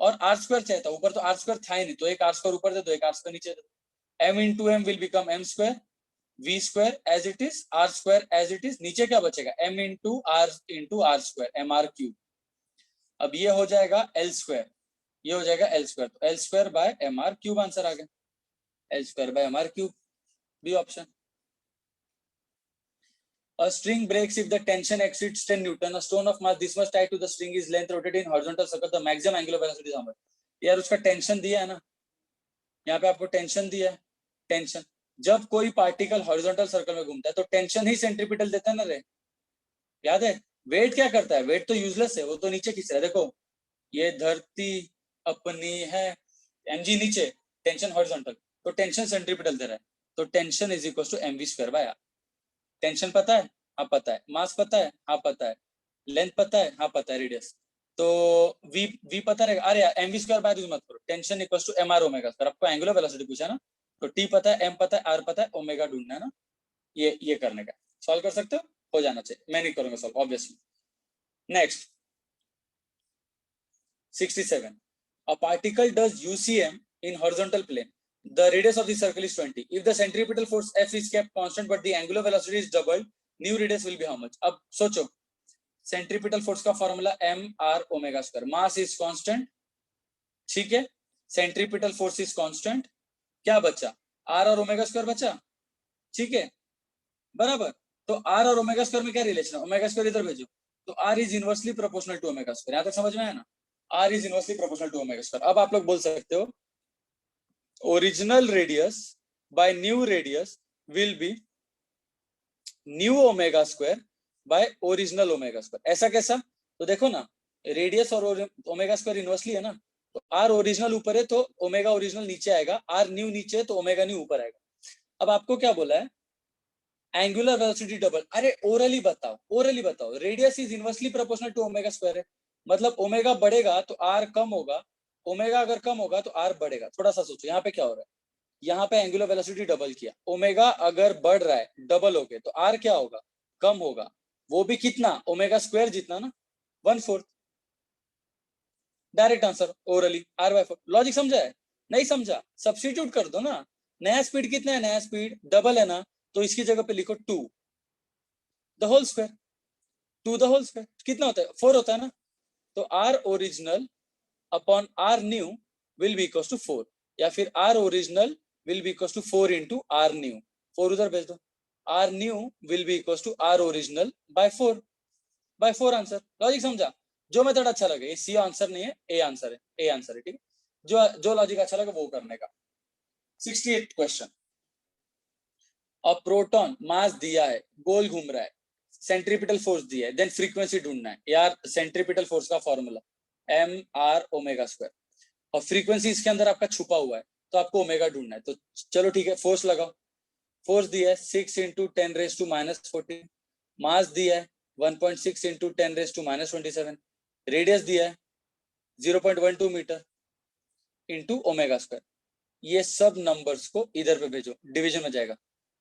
और r स्क्वायर चाहिए था, ऊपर तो r स्क्वायर था ही नहीं, तो एक r स्क्वायर ऊपर दे दो, एक r स्क्वायर नीचे दे दो। m into m will become m square, v square as it is, r square as it is, नीचे क्या बचेगा, m into r square, mr cube. अब ये हो जाएगा L स्क्वायर, ये हो जाएगा L स्क्वायर, तो L square by mr cube answer आ गया। L square by mr cube B option. A string breaks if the tension exceeds 10 Newton. A stone of mass this much tied to the string is length rotated in horizontal circle. The maximum angular velocity is how much? यार उसका टेंशन दिया है ना, यहाँ पे आपको टेंशन दिया है। टेंशन, जब कोई पार्टिकल हॉरिजॉन्टल सर्कल में घूमता है तो टेंशन ही सेंट्रीपिटल देता है ना रे, याद है। वेट क्या करता है, वेट तो यूजलेस है, वो तो नीचे खींच रहा है। देखो ये धरती अपनी है, mg नीचे, टेंशन हॉरिजॉन्टल, तो टेंशन सेंट्रीपिटल दे रहा है, तो tension is equal to mv square by r। Tension पता है, हाँ पता है। मास पता है, हाँ पता है। लेंथ पता है, हाँ पता है। रेडियस तो v पता रहेगा। अरे यार mv स्क्वायर बाय यूज मत करो, tension equals to mr omega square. आपको एंगुलर वेलोसिटी पूछा ना, तो t पता है, m पता है, r पता है, ओमेगा ढूंढना है ना। ये करने का, सॉल्व कर सकते हो जाना चाहिए। मैं नहीं करूंगा solve obviously. Next 67, a particle does UCM in horizontal plane. The radius of the circle is 20. If the centripetal force F is kept constant but the angular velocity is doubled, new radius will be how much? अब सोचो, सेंट्रीपिटल फोर्स का formula m r omega square, mass is constant, ठीक है, सेंट्रीपिटल फोर्स इज कांस्टेंट, क्या बचा, r और ओमेगा स्क्वायर बचा, ठीक है, बराबर। तो r और ओमेगा स्क्वायर में क्या रिलेशन है, ओमेगा स्क्वायर इधर भेजो, तो r is inversely proportional to omega square. यहां तक समझ में आया ना, r is inversely proportional to omega square. अब आप लोग बोल सकते हो original radius by new radius will be new omega square by original omega square. ऐसा कैसा, तो देखो ना, रेडियस और ओमेगा स्क्वायर इनवर्सली है ना, तो आर ओरिजिनल ऊपर है तो ओमेगा ओरिजिनल नीचे आएगा, आर न्यू नीचे है तो ओमेगा न्यू ऊपर आएगा। अब आपको क्या बोला है, एंगुलर वेलोसिटी डबल। अरे ओरली बताओ, ओरली बताओ, radius is inversely proportional to omega square है, मतलब ओमेगा बढ़ेगा तो आर कम होगा, ओमेगा अगर कम होगा तो आर बढ़ेगा। थोड़ा सा सोचो यहाँ पे क्या हो रहा है, यहाँ पे एंगुलर वेलोसिटी डबल किया, ओमेगा अगर बढ़ रहा है डबल हो गए तो आर क्या होगा, कम होगा, वो भी कितना, ओमेगा स्क्वायर जितना ना, 1/4। Direct answer orally r/4। Logic समझा है, नहीं समझा सब्स्टिट्यूट कर दो ना। नया स्पीड कितना है, नया स्पीड डबल है ना, तो इसकी जगह पे लिखो 2 the whole square, 2 the whole square कितना होता है, 4 होता है ना, तो r original upon r new will be equal to 4, या फिर r original will be equal to 4 into r new, 4 उधर भेज दो, r new will be equal to r original by 4 answer. Logic समझा, जो मेथड अच्छा लगे, ये सी आंसर नहीं है, ए आंसर है, ए आंसर है, ठीक है। जो लॉजिक अच्छा लगे वो करने का। 68 क्वेश्चन, और प्रोटॉन मास दिया है, गोल घूम रहा है, सेंट्रीपिटल फोर्स दिया है, देन फ्रीक्वेंसी ढूंढना है। यार सेंट्रीपिटल फोर्स का formula M R omega square, और फ्रीक्वेंसी इसके अंदर आपका छुपा हुआ है, तो आपको ओमेगा ढूंढना है। तो चलो ठीक है, फोर्स लगाओ। फोर्स दिया है 6 इंटू 10⁻⁻14, मास दिया है 1.6 इंटू 10⁻⁻27, रेडियस दिया है 0.12 मीटर इंटू ओमेगा स्क्वायर। ये सब नंबर्स को इधर पे भेजो, डिवीजन में जाएगा,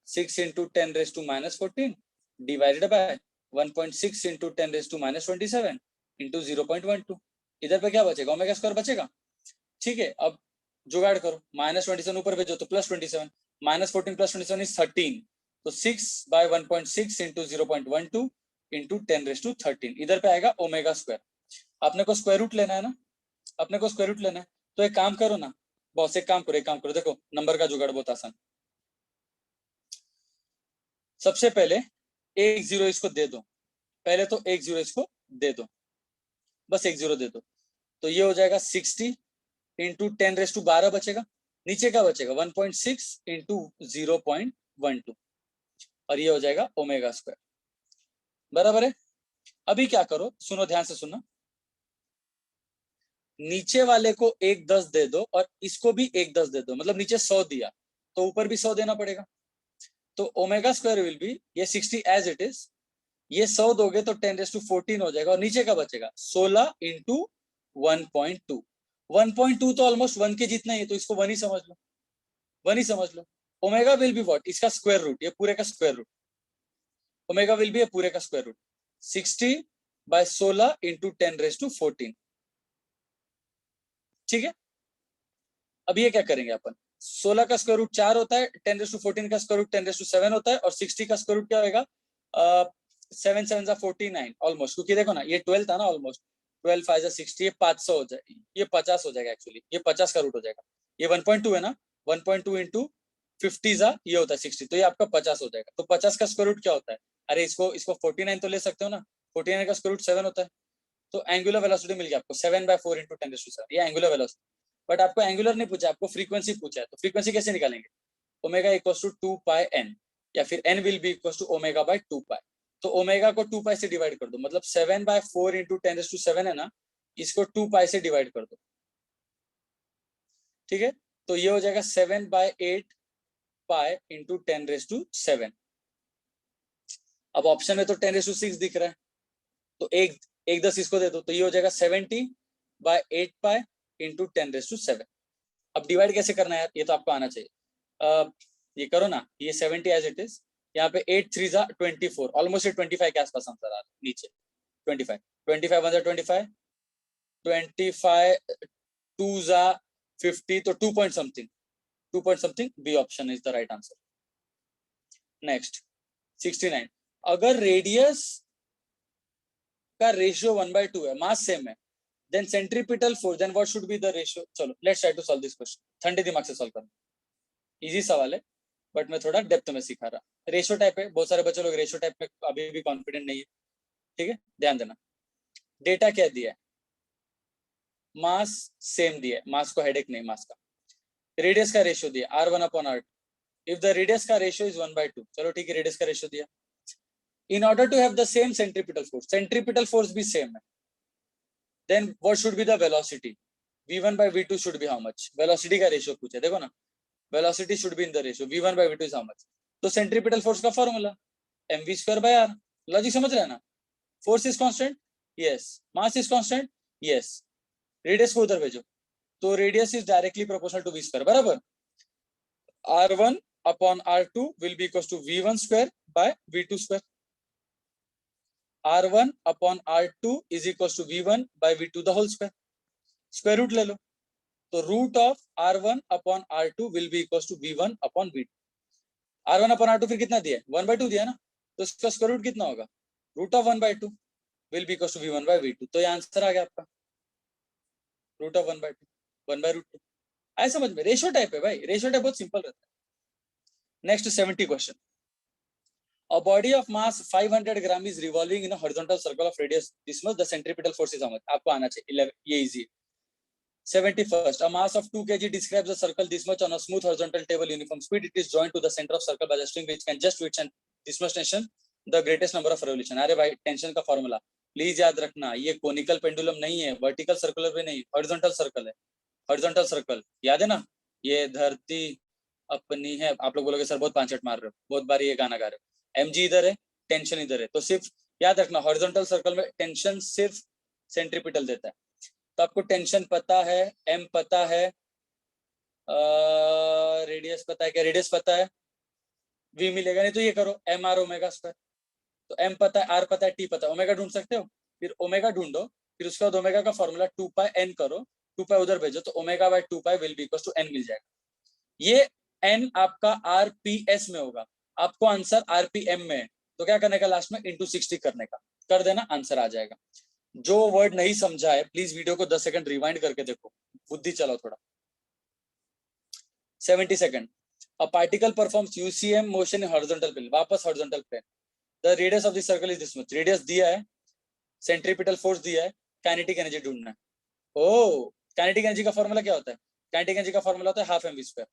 6 into 10⁻⁻14 divided by 1.6 into 10⁻⁻27 into 0.12। इधर पे क्या बचेगा, ओमेगा स्क्वायर बचेगा। ठीक है, अब जुगाड़ करो, -27 ऊपर भेजो तो +27, -14 +27 इज 13, तो 6/1.6 इंटू 0.12 इंटू 10⁻13, इधर पे आएगा ओमेगा स्क्वायर। अपने को स्क्वायर रूट लेना है ना, अपने को स्क्वायर रूट लेना है, तो एक काम करो ना बॉस, एक काम करो, देखो नंबर का जुगाड़ बहुत आसान। सबसे पहले एक जीरो इसको दे दो, पहले तो एक जीरो इसको दे दो, बस एक जीरो दे दो, तो ये हो जाएगा 60 इंटू 10⁻12 बचेगा, नीचे का बचेगा 1.6 इंटू 0.12, और ये हो जाएगा ओमेगा स्क्वायर। बराबर है। अभी क्या करो, सुनो ध्यान से सुनना, नीचे वाले को 1/10 दे दो और इसको भी 1/10 दे दो, मतलब नीचे 100 दिया तो ऊपर भी 100 देना पड़ेगा, तो ओमेगा स्क्वायर विल बी ये 60 एज इट इज, ये 100 दोगे तो 10⁻14 हो जाएगा, और नीचे का बचेगा 16 इंटू 1.2। 1.2 तो ऑलमोस्ट 1 के जितना ही है, तो इसको 1 ही समझ लो, 1 ही समझ लो। ओमेगा विल बी व्हाट, इसका स्क्वायर रूट, ये पूरे का square root, omega will be ये पूरे का स्क्वायर रूट, 60/16 इंटू 10⁻14। ठीक है, अब ये क्या करेंगे अपन, 16 का स्क्वायर रूट 4 होता है, 10⁻14 का स्क्वायर रूट 10⁻7 होता है, और 60 का स्क्वायर रूट क्या होगा, 7 7 49 ऑलमोस्ट, क्योंकि देखो ना ये 12 था ना ऑलमोस्ट, 12 5 60, ये 500 हो जाएगा, ये 50 हो जाएगा एक्चुअली, ये 50 का रूट हो जाएगा, ये 1.2 है ना, 1.2 इंटू 50 ये होता है 60, तो ये आपका 50 हो जाएगा। तो 50 का स्क्वायर रूट क्या होता है, अरे इसको 49 तो ले सकते हो ना, 49 का स्क्वायर रूट 7 होता है, तो एंगुलर वेलोसिटी मिल गया आपको 7/4 इंटू 10⁻7, ये एंगुलर वेलोसिटी। बट आपको एंगुलर नहीं पूछा, आपको फ्रीक्वेंसी पूछा है, तो फ्रीक्वेंसी कैसे निकालेंगे, ओमेगा इक्वल्स टू 2πn, या फिर n will be equals to omega by 2π, तो ओमेगा को 2π से डिवाइड कर दो, मतलब 7/4 इंटू 10⁻7 है ना, इसको 2π से डिवाइड कर दो। ठीक है, तो ये हो जाएगा 7/8 पाई इंटू 10⁻7। अब ऑप्शन में तो 10⁻6 दिख रहा है, तो एक 10 इसको दे दो, तो ये हो जाएगा 70/8 पाई इंटू 10⁻7। अब डिवाइड कैसे करना है यार, ये तो आपको आना चाहिए। ये करो ना, ये 70 एज इट इज, यहाँ पे 8 3 24, ऑलमोस्ट 25 के आसपास आंसर आ रहा है, नीचे 25, 25 1 25, 25 2 50, तो 2 point something, 2 point something, B option is the right answer. Next 69, अगर रेडियस का रेशियो 1/2 है, मास सेम है, then centripetal force, then what should be the ratio? चलो let's try to solve this question, ठंडे दिमाग से सॉल्व करना, इजी सवाल है बट मैं थोड़ा डेप्थ में सिखा रहा। रेशियो टाइप है, बहुत सारे बच्चे लोग रेशियो टाइप में अभी भी कॉन्फिडेंट नहीं है, ठीक है, ध्यान देना। डेटा क्या दिया है, मास सेम दिया है, मास को हेडेक नहीं मास का, रेडियस का रेशियो दिया R1/R2, इफ द रेडियस का रेशियो इज 1/2, चलो ठीक है, रेडियस का रेशियो दिया, in order to have the same centripetal force भी सेम है, then what should be the velocity, v1/v2 should be how much, velocity का रेशियो पूछे, देखो ना, velocity should be in the ratio v1/v2 is how much, तो सेंट्रीपिटल फोर्स का फॉर्मूला mv²/r, लॉजिक समझ रहे हैं ना, force is constant, yes, mass is constant, yes, radius को उधर भेजो, तो radius is directly proportional to v², बराबर, r1/r2 will be equals to v1² by v2², r1/r2 is equals to v1/v2 the whole square, square root ले लो, तो root of r1/r2 will be equals to v1/v2, r1/r2 फिर कितना दिया है, 1/2 दिया ना, तो इसका स्क्वायर रूट कितना होगा, root of 1/2 will be equals to v1/v2, तो ये आंसर आ गया आपका, रूट ऑफ 1/2, 1/√2। आए समझ में, रेशियो टाइप है भाई, रेशियो टाइप बहुत सिंपल रहता है। Next 70 question, a body of mass 500 gram is revolving in a horizontal circle of radius this much, the centripetal force is how much, आपको आना चाहिए 11, ये इजी है। 71st, a mass of 2 kg describes a circle this much on a smooth horizontal table uniform speed, it is joined to the center of circle by the string which can just withstand this much tension the greatest number of revolution। अरे भाई टेंशन का फॉर्मूला प्लीज याद रखना, ये कोनिकल पेंडुलम नहीं है, वर्टिकल सर्कुलर भी नहीं, हॉरिजॉन्टल सर्कल है, हॉरिजॉन्टल सर्कल, याद है ना, ये धरती अपनी है, आप लोग बोलोगे सर बहुत पांचट मार रहे हो, बहुत बार ये गाना गा रहे हो, mg इधर है, टेंशन इधर है, तो सिर्फ याद रखना हॉरिजॉन्टल सर्कल में टेंशन सिर्फ सेंट्रीपिटल देता है, तो आपको टेंशन पता है, m पता है, रेडियस पता है, क्या रेडियस पता है, v मिलेगा, नहीं तो ये करो mr ओमेगा स्क्वायर, तो m पता है, r पता है, t पता है, ओमेगा ढूंढ सकते हो। फिर ओमेगा ढूंढो, फिर उसके बाद ओमेगा का फॉर्मूला 2 पाई n करो, 2 पाई उधर भेजो, तो omega by 2 pi will be equal to n मिल जाएगा। ये n आपका आरपीएस में होगा, आपको आंसर आरपीएम में है, तो क्या करने का लास्ट में इंटू 60 करने का, कर देना, आंसर आ जाएगा। जो वर्ड नहीं समझा है प्लीज वीडियो को 10 सेकंड रिवाइंड करके देखो, बुद्धि चलाओ थोड़ा। 70 second. A particle performs UCM motion in horizontal plane, वापस horizontal plane. The radius of the circle is this much, radius दिया है, सेंट्रीपिटल फोर्स दिया है, काइनेटिक एनर्जी ढूंढना है। ओ, काइनेटिक एनर्जी का फॉर्मूला क्या होता है? काइनेटिक एनर्जी का फॉर्मूला होता है half m we square.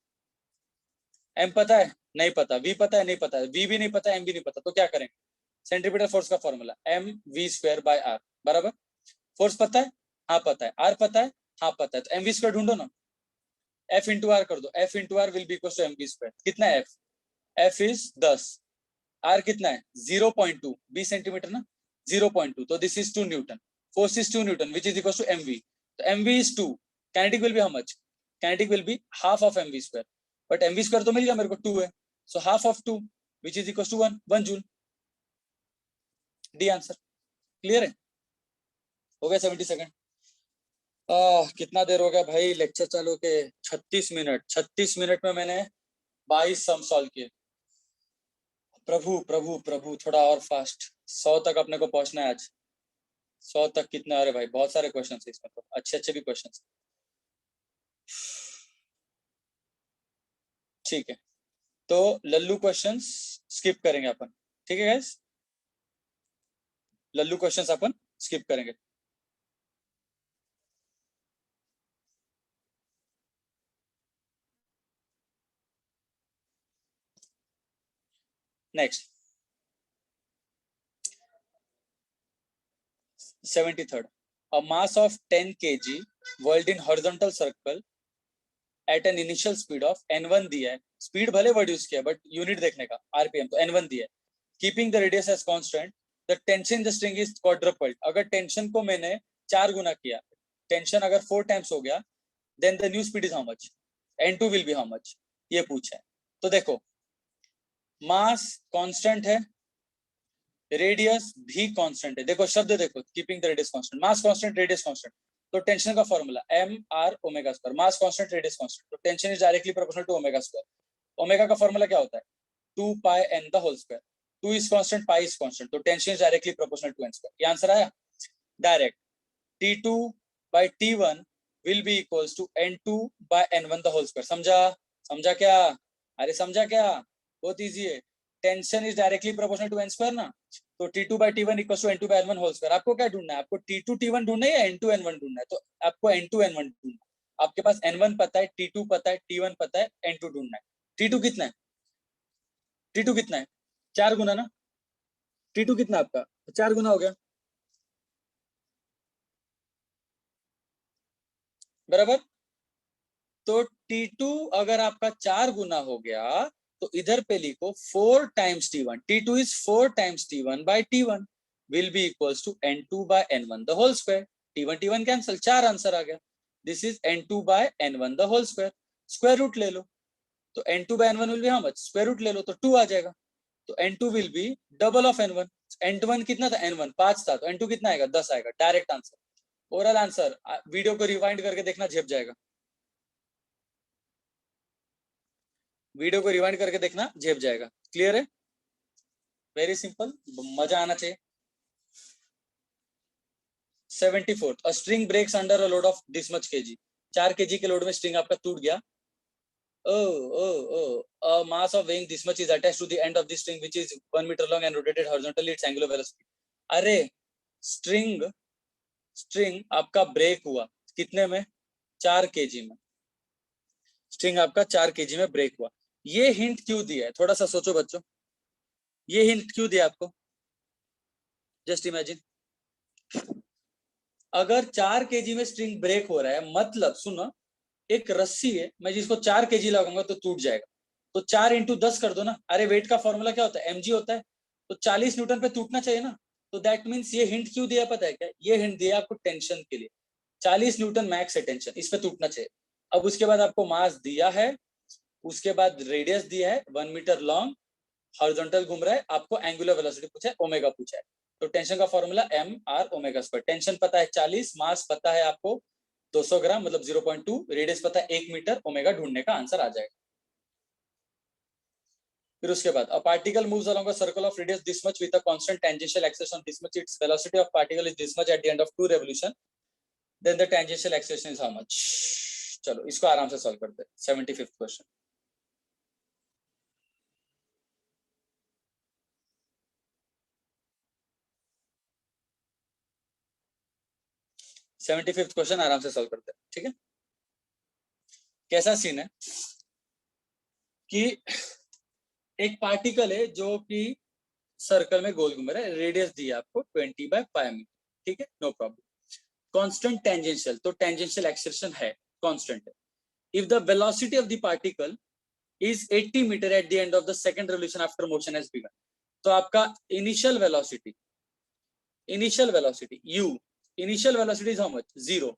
M पता है? नहीं पता। वी पता है? नहीं पता है। वी भी नहीं पता, एम भी नहीं पता, तो क्या करेंगे? सेंट्रीपिटल फोर्स का formula m we square by r बराबर। फोर्स पता है? हाँ पता है। आर पता है? हाँ पता है। तो एम वी स्क्वायर ढूंढो ना, एफ इंटू आर कर दो, F into r will be equal to M we square. कितना है एफ? एफ इज 10, आर कितना है? 0.2, 20 सेंटीमीटर ना, 0.2, तो this is 2 newton, force is 2 newton which is equal to M V. तो M V is 2, kinetic will be how much? Kinetic will be half of M we square, but M we square तो मिल गया मेरे को, 2 है, so half of 2 which is equal to 1 joule. D answer. Clear है? हो गया 70 सेकंड। कितना देर हो गया भाई लेक्चर चालू के? 36 मिनट। 36 मिनट में मैंने 22 सम सॉल्व किए। प्रभु प्रभु प्रभु थोड़ा और फास्ट, 100 तक अपने को पहुंचना है आज। 100 तक कितना? अरे भाई बहुत सारे क्वेश्चन है इसमें, तो अच्छे अच्छे भी क्वेश्चन। ठीक है, तो लल्लू क्वेश्चंस स्किप करेंगे अपन, ठीक है गाइस? लल्लू क्वेश्चंस अपन स्किप करेंगे। Next 73rd, a mass of 10 kg whirled in horizontal circle at an initial speed of n1 दिया है, स्पीड भले वर्ड यूज किया बट यूनिट देखने का आरपीएम, तो n1 दिया है, keeping the radius as constant, the tension the string is quadrupled. अगर टेंशन को मैंने 4 गुना किया, टेंशन अगर 4 टाइम्स हो गया, then the new speed is how much? n2 will be how much? ये पूछा है। तो देखो, मास कांस्टेंट है, रेडियस भी कांस्टेंट है, देखो शब्द देखो, keeping the radius constant, mass constant, radius constant, तो टेंशन का formula M R omega square, mass constant, radius constant, तो tension is directly proportional to omega square. Omega का फॉर्मूला क्या होता है? 2 pi N the whole square, 2 is constant, pi is constant, तो tension is directly proportional to N square. ये आंसर आया direct. T2 by T1 will be equals to N2 by N1 the whole square। समझा? समझा क्या? अरे समझा क्या? बहुत इजी है, tension is directly proportional to N square ना, तो T2 by T1 equals to N2 by N1 whole square. आपको क्या ढूंढना है? आपको T2 T1 ढूंढना है या N2 N1 ढूंढना है? तो आपको N2 N1 ढूंढना है। आपके पास N1 पता है, T2 पता है, T1 पता है, N2 ढूंढना है। T2 कितना है? T2 कितना है? 4 गुना ना, T2 कितना आपका? 4 गुना हो गया बराबर। तो T2 अगर आपका 4 गुना हो गया, तो इधर पे लिखो 4 times T1, T2 is 4 times T1 by T1 will be equals to N2 by N1 the whole square. T1 T1 cancel, 4 answer आ गया। This is N2 by N1 the whole square. Square root ले लो, तो N2 by N1 will be how much? Square root ले लो तो 2 आ जाएगा, तो N2 will be double of N1। N1 कितना था? N1 5 था, तो N2 कितना आएगा? 10 आएगा। Direct answer, oral answer. Video को रिवाइंड करके देखना, झेप जाएगा। वीडियो को रिवाइंड करके देखना, झेप जाएगा। क्लियर है? वेरी सिंपल, मजा आना चाहिए। 74th, a string breaks under a load of this much kg। 4 kg के लोड में स्ट्रिंग आपका टूट गया। A mass of weighing this much is attached to the end of the string which is 1 meter long and rotated horizontally its angular velocity। अरे स्ट्रिंग स्ट्रिंग आपका ब्रेक हुआ कितने में? 4 kg में। स्ट्रिंग आपका 4 kg में ब्रेक हुआ। ये हिंट क्यों दिया है? थोड़ा सा सोचो बच्चों, ये हिंट क्यों दिया आपको? जस्ट इमेजिन, अगर 4 kg में स्ट्रिंग ब्रेक हो रहा है, मतलब सुनो, एक रस्सी है, मैं जिसको 4 kg लगाऊंगा तो टूट जाएगा, तो 4 इंटू 10 कर दो ना। अरे वेट का फॉर्मूला क्या होता है? mg होता है, तो 40 न्यूटन पे टूटना चाहिए ना। तो दैट मीन्स ये हिंट क्यों दिया पता है क्या? ये हिंट दिया आपको टेंशन के लिए। 40 न्यूटन मैक्स है टेंशन, इस पे टूटना चाहिए। अब उसके बाद आपको मास दिया है, उसके बाद रेडियस दिया है 1 मीटर लॉन्ग, हॉरिजॉन्टल घूम रहा है, आपको एंगुलर वेलोसिटी पूछा है, ओमेगा पूछा है। तो टेंशन का formula M R omega square. Tension पता है 40, मास पता है आपको 200 ग्राम मतलब 0.2, रेडियस पता है 1 मीटर, ओमेगा ढूंढने का आंसर आ जाएगा। फिर उसके बाद a particle moves along a circle of radius this much with a constant tangential acceleration on this much, its velocity of particle is this much at the end of 2 revolution, then the tangential acceleration is how much? चलो इसको आराम से सॉल्व करते हैं। 75th question. Seventy fifth question आराम से सॉल्व करते हैं, ठीक है। कैसा सीन है कि एक पार्टिकल है जो कि सर्कल में गोल घूम रहा है, रेडियस दी है आपको 20/π मीटर, ठीक है, नो प्रॉब्लम। कांस्टेंट टेंजेंशियल, तो टेंजेंशियल एक्सेलरेशन है, कांस्टेंट है। If the velocity of the particle is 80 metre at the end of the second revolution after motion has begun, तो आपका initial velocity u, initial velocity is how much? 0,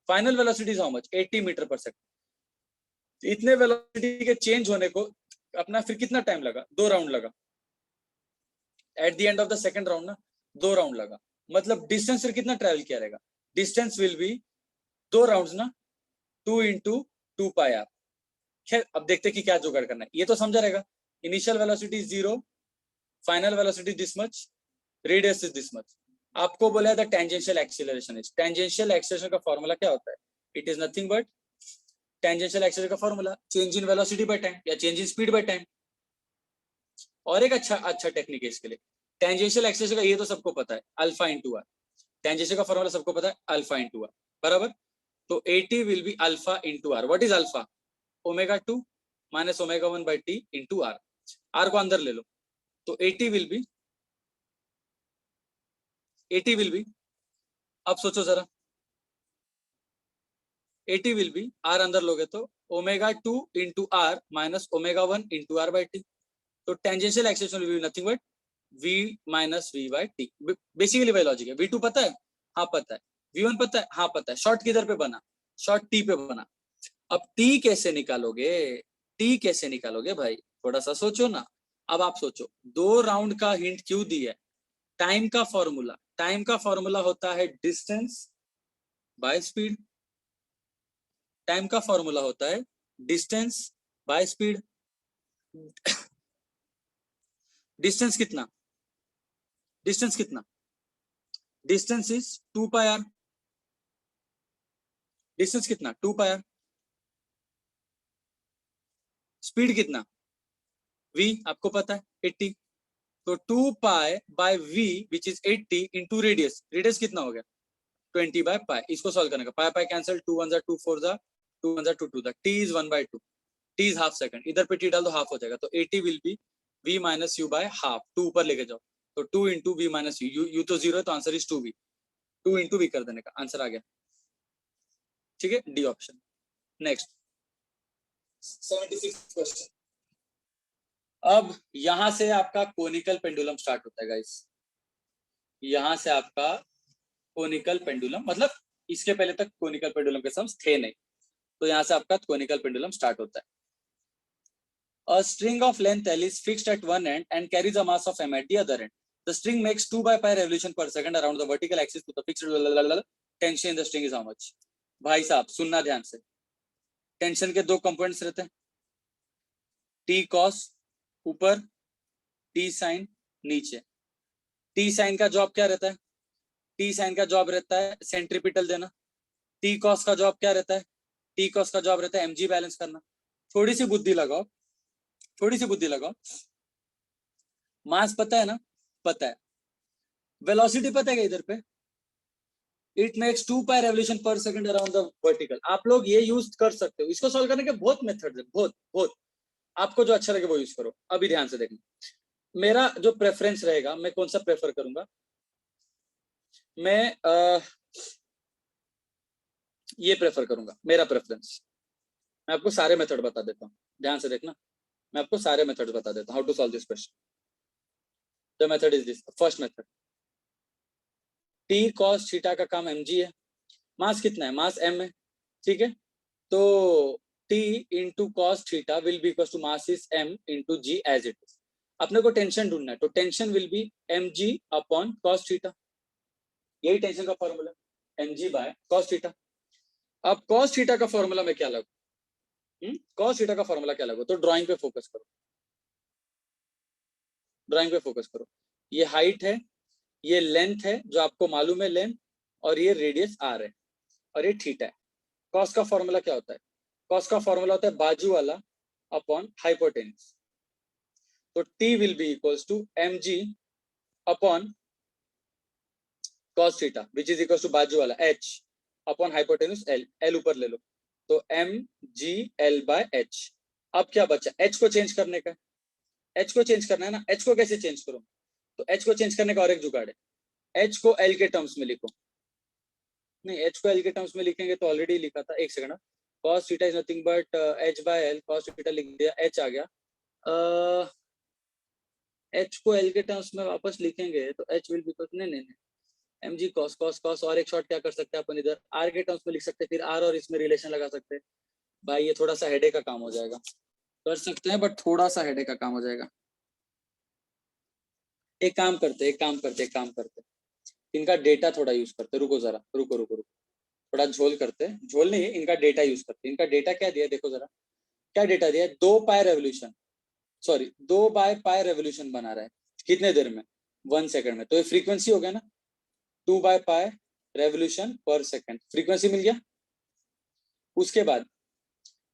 final velocity is how much? 80 metre per second. इतने वेलोसिटी के चेंज होने को अपना फिर कितना टाइम लगा? 2 राउंड लगा। Eight the end of the second round ना 2 राउंड लगा, मतलब डिस्टेंस फिर कितना ट्रेवल किया रहेगा? डिस्टेंस विल बी 2 राउंड्स ना, 2 into 2πr। खैर अब देखते कि क्या जुगाड़ करना है, ये तो समझा रहेगा। Initial velocity 0, final velocity this much, radius is this much. आपको बोला था tangential acceleration is, tangential acceleration का फॉर्मूला क्या होता है? It is nothing but tangential acceleration का formula change in velocity by time या change in speed by time. और एक अच्छा टेक्निक है इसके लिए, टेंजेंशियल एक्सीलरेशन का ये तो सबको पता है, अल्फा इंटू आर। टेंजेंशियल का फॉर्मूला सबको पता है, अल्फा इंटू आर, बराबर। तो 80 will be alpha into R. What is alpha? Omega 2 minus omega 1 by T into R. R को अंदर ले लो, तो 80 विल बी अब सोचो जरा, 80 विल बी आर अंदर लोगे तो omega 2 into R minus omega 1 into R by T. तो tangential acceleration will be nothing but v minus V by T. Basically वही लॉजिक है। v2 पता है? हाँ पता है। v1 पता है? हाँ पता है। शॉर्ट किधर पे बना? शॉर्ट टी पे बना। अब टी कैसे निकालोगे? टी कैसे निकालोगे भाई, थोड़ा सा सोचो ना। अब आप सोचो, 2 राउंड का हिंट क्यों दिया है? टाइम का फॉर्मूला, टाइम का फॉर्मूला होता है डिस्टेंस बाय स्पीड। टाइम का फॉर्मूला होता है डिस्टेंस बाय स्पीड। डिस्टेंस कितना? डिस्टेंस कितना? Distance is 2πr। डिस्टेंस कितना? 2πr। स्पीड कितना? v आपको पता है 80, तो 2π/v which is 80 into radius. Radius कितना हो गया? 20/π। इसको सॉल्व करने का, pi pi cancel, 2 1 2 4 2 1 2 2, t is 1/2, t is half second. इधर पे t डाल दो, हाफ हो जाएगा। तो 80 will B v minus you by half. 2 ऊपर लेके जाओ, तो 2 इंटू वी माइनस यू तो 0 है, तो answer is 2v। 2 into we कर देने का आंसर आ गया, ठीक है, डी ऑप्शन। Next 76 question. अब यहां से आपका कोनिकल पेंडुलम स्टार्ट होता है गाइस। यहां से आपका कोनिकल पेंडुलम, मतलब इसके पहले तक कोनिकल पेंडुलम के सम्स थे नहीं, तो यहां से आपका कोनिकल पेंडुलम स्टार्ट होता है। A string of length L is fixed at one end and carries a mass of m at the other end. The string makes 2/π revolution per second around the vertical axis to the fixed tension in the string is how much? भाई साहब सुनना ध्यान से, टेंशन के 2 कंपोनेंट्स रहते हैं, टी कॉस ऊपर, टी साइन नीचे। टी साइन का जॉब क्या रहता है? टी साइन का जॉब रहता है सेंट्रीपिटल देना। टी कॉस का जॉब क्या रहता है? टी कॉस का जॉब रहता है mg बैलेंस करना। थोड़ी सी बुद्धि लगाओ, थोड़ी सी बुद्धि लगाओ। मास पता है ना? पता है। वेलोसिटी पता है क्या इधर पे? इट मेक्स 2π रेवोल्यूशन पर सेकंड अराउंड द वर्टिकल। आप लोग ये यूज कर सकते हो, इसको सॉल्व करने के बहुत मेथड्स है, बहुत बहुत। आपको जो अच्छा लगे वो यूज करो। अभी ध्यान से देखना, मेरा जो प्रेफरेंस रहेगा, मैं कौन सा प्रेफर करूंगा? मैं ये प्रेफर करूंगा, मेरा प्रेफरेंस। मैं आपको सारे मेथड बता देता हूँ, ध्यान से देखना। मैं आपको सारे मेथड बता देता हूँ, how to solve this question. The method is this. First method, T cos theta का काम mg है, मास कितना है? मास m है, ठीक है। तो t into cos theta will be equal to mass is m into g as it is. अपने को टेंशन ढूंढना है, तो tension will be mg upon cos theta, यही टेंशन का formula, mg by cos theta. अब cos थीटा का फॉर्मूला में क्या लगू, cos थीटा का फॉर्मूला क्या लगू, तो ड्राइंग पे फोकस करो, ड्राइंग पे फोकस करो। ये हाइट है, ये लेंथ है जो आपको मालूम है लेंथ, और ये रेडियस r है, और ये थीटा है। कॉस का फॉर्मूला क्या होता है, कॉस का फॉर्मूला होता है बाजू वाला अपॉन हाइपोटेन्यूज, तो t will be equals to mg upon cos theta which is equals to बाजू वाला h upon hypotenuse l, l ऊपर ले लो, तो mg l बाय h। अब क्या बचा, h को चेंज करने का, h को चेंज करना है ना, h को कैसे चेंज करूं, तो h को चेंज करने का और एक जुगाड़ है, h को l के टर्म्स में लिखो, नहीं h को l के टर्म्स में लिखेंगे तो ऑलरेडी लिखा था, एक second, cos theta is nothing but h by l, cos theta लिख दिया, h आ गया, h को l के टर्म्स में वापस लिखेंगे तो h विल बी, नहीं नहीं नहीं, mg cos cos cos, और एक शॉर्ट क्या कर सकते हैं अपन इधर r के टर्म्स में लिख सकते हैं, फिर r और इसमें रिलेशन लगा सकते हैं। भाई ये थोड़ा सा हेडेक का काम हो जाएगा, कर सकते हैं बट थोड़ा सा हेडेक का काम हो जाएगा। एक काम करते, एक काम करते, एक काम करते, इनका डेटा थोड़ा यूज करते, रुको जरा, रुको रुको रुको, थोड़ा झोल करते, झोल नहीं, इनका डेटा यूज करते। इनका डेटा क्या दिया देखो जरा, क्या डेटा दिया है, 2 pi revolution, sorry 2 by pi revolution बना रहा है, कितने देर में, 1 सेकंड में, तो ये फ्रीक्वेंसी हो गया ना, 2 बाय पाई रेवोल्यूशन पर सेकंड, फ्रीक्वेंसी मिल गया। उसके बाद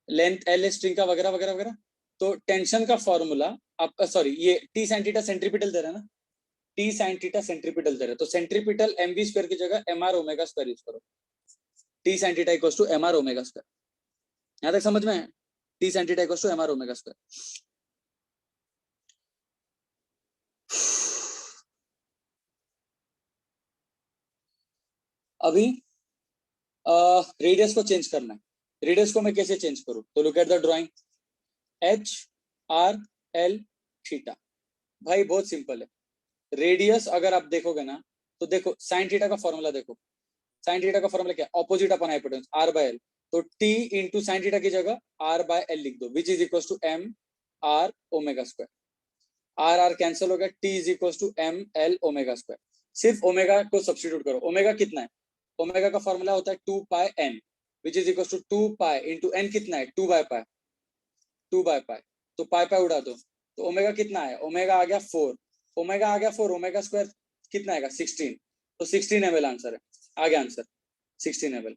लेंथ एल स्ट्रिंग का वगैरह वगैरह वगैरह, तो टेंशन का फॉर्मूला आप, सॉरी ये टी साइन थीटा सेंट्रीपिटल दे रहा है ना, टी साइन थीटा सेंट्रीपिटल दे रहा है, तो सेंट्रीपिटल एम वी स्क्वायर की जगह M are omega square use करो, T sine theta equals to M are omega square, यहां तक समझ में, T sine theta equals to M are omega square. अभी रेडियस को चेंज करना है, रेडियस को मैं कैसे चेंज करूं, तो look at the drawing, H R L theta, भाई बहुत सिंपल है। रेडियस अगर आप देखोगे ना, तो देखो साइन थीटा का फॉर्मूला देखो, साइन थीटा का फॉर्मूला क्या, opposite upon hypotenuse R by L, तो टी इंटू साइन थीटा की जगह आर बाय एल लिख दो, which is equal to M are omega square, R R cancel हो गया, T is equal to M L omega square, सिर्फ ओमेगा को सब्सटीट्यूट करो, ओमेगा कितना है, ओमेगा का फॉर्मूला होता है 2 pi N, which is equal to 2 pi into N कितना है, 2 बाय पाई, 2 बाय पाई, तो पाई पाई उड़ा दो, तो ओमेगा कितना है, ओमेगा आ गया 4, ओमेगा आ गया 4, ओमेगा स्क्वायर कितना आएगा 16, तो 16 ml आंसर है, आ गया आंसर 16 ml।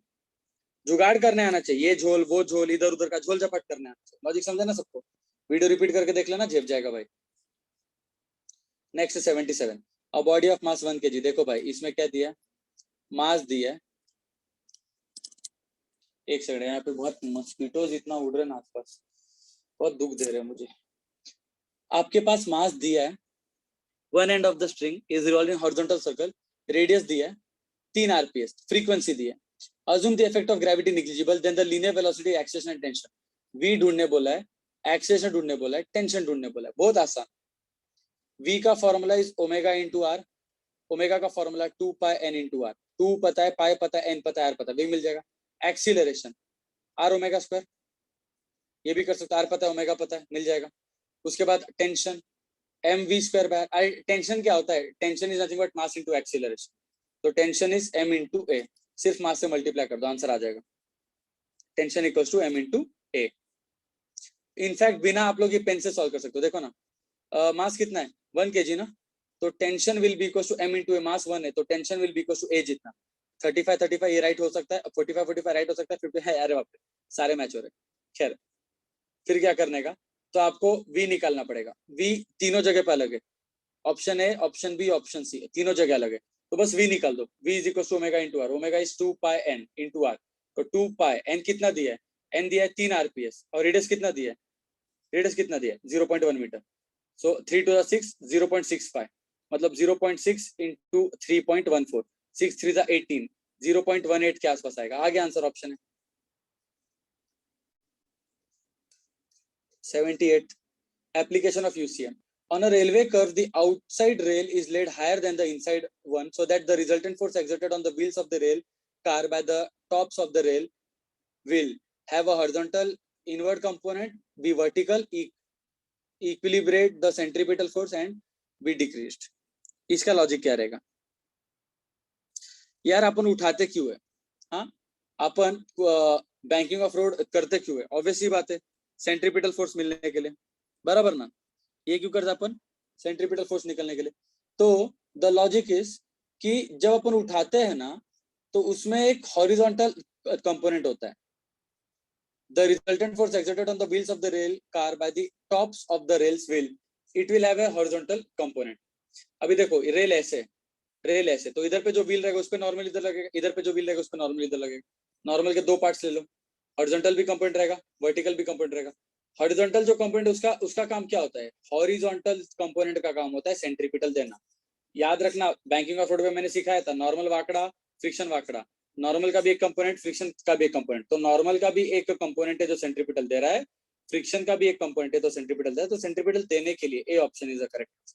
जुगाड़ करने आना चाहिए, ये झोल वो झोल, इधर उधर का झोल झपट करने आना चाहिए, लॉजिक समझे ना सबको, वीडियो रिपीट करके देख लेना, झेप जाएगा भाई। Next 77, a body of mass 1 kg, देखो भाई इसमें क्या दिया, मास दिया है, एक सेकंड, यहाँ पे बहुत मस्कीटोज इतना उड़ रहे हैं आसपास, बहुत दुख दे रहे हैं मुझे। आपके पास मास दिया है, one and of the string is revolving in horizontal circle, radius दिया है 3 rps, फ्रीक्वेंसी दिया है, assume the effect of gravity negligible, then the linear velocity, acceleration and tension, v ढूंढने बोला है, एक्सेलरेशन ढूंढने बोला है, टेंशन ढूंढने बोला है, बहुत आसान। v का formula is omega into are, omega का formula 2 pi N into R, 2 पता है, पाई पता है, एन पता है, आर पता है, v मिल जाएगा। एक्सीलरेशन आर ओमेगा स्क्वायर, ये भी कर सकते, आर पता है, ओमेगा पता है, मिल जाएगा। उसके बाद tension M we square by, tension क्या होता है, tension is nothing but mass into acceleration, तो tension is m into A, सिर्फ मास से मल्टीप्लाई कर दो, आंसर आ जाएगा, tension equals to m into A. In fact बिना आप लोग ये पेन से सॉल्व कर सकते हो, देखो ना, मास कितना है 1 kg ना, तो tension will be equals to m into A, mass 1 है तो tension will be equals to A जितना, 35 ये राइट हो सकता है, 45 राइट हो सकता है, 50 है, अरे बाप रे सारे मैच हो रहे। खैर फिर क्या करने का, तो आपको v निकालना पड़ेगा, v तीनों जगह पे अलग है, option A, option B, option C, तीनों जगह अलग है, तो बस v निकाल दो, v is equal to omega into are, omega is 2 pi n into R, तो 2 पाई n कितना दिया है, n दिया है 3 rps, और रेडियस कितना दिया है, रेडियस कितना दिया है 0.1 मीटर, सो 3 to the 6 0.65, मतलब 0.6 इंटू 3.14, 6 3 18, 0.18 के आसपास आएगा, आगे आंसर ऑप्शन है 78। Application of UCM. On a railway curve, the outside rail is laid higher than the inside one, so that the resultant force exerted on the wheels of the rail car by the tops of the rail will have a horizontal inward component, be vertical, equilibrate the centripetal force and be decreased. इसका लॉजिक क्या रहेगा? यार अपन उठाते क्यों है? हाँ, अपन बैंकिंग ऑफ रोड करते क्यों है? ऑब्वियसली बात है, सेंट्रीपिटल फोर्स मिलने के लिए, बराबर ना? ये क्यों करते अपन? सेंट्रीपिटल फोर्स निकलने के लिए। तो द लॉजिक इज कि जब अपन उठाते हैं ना, तो उसमें एक हॉरिजॉन्टल कंपोनेंट होता है। The resultant force exerted on the wheels of the rail car by the tops of the rails wheel, it will have a horizontal component. अभी देखो रेल ऐसे, रेल ऐसे, तो इधर पे जो व्हील रहेगा उस पे नॉर्मल इधर लगेगा, इधर पे जो व्हील रहेगा उस पे नॉर्मल इधर लगेगा। नॉर्मल के दो पार्ट्स ले लो, हॉरिजॉन्टल भी कंपोनेंट रहेगा, वर्टिकल भी कंपोनेंट रहेगा। हॉरिजॉन्टल जो कंपोनेंट उसका उसका काम क्या होता है? हॉरिजॉन्टल कंपोनेंट का काम होता है सेंट्रीपिटल देना। याद रखना, बैंकिंग ऑफ रोड में मैंने सिखाया था, नॉर्मल वाकड़ा, फ्रिक्शन वाकड़ा। नॉर्मल का भी एक कंपोनेंट, फ्रिक्शन का भी एक कंपोनेंट। तो नॉर्मल का भी एक कंपोनेंट है जो सेंट्रीपिटल दे रहा है, फ्रिक्शन का भी एक कंपोनेंट है तो सेंट्रीपिटल दे रहा है। तो सेंट्रीपिटल देने के लिए A option is the correct.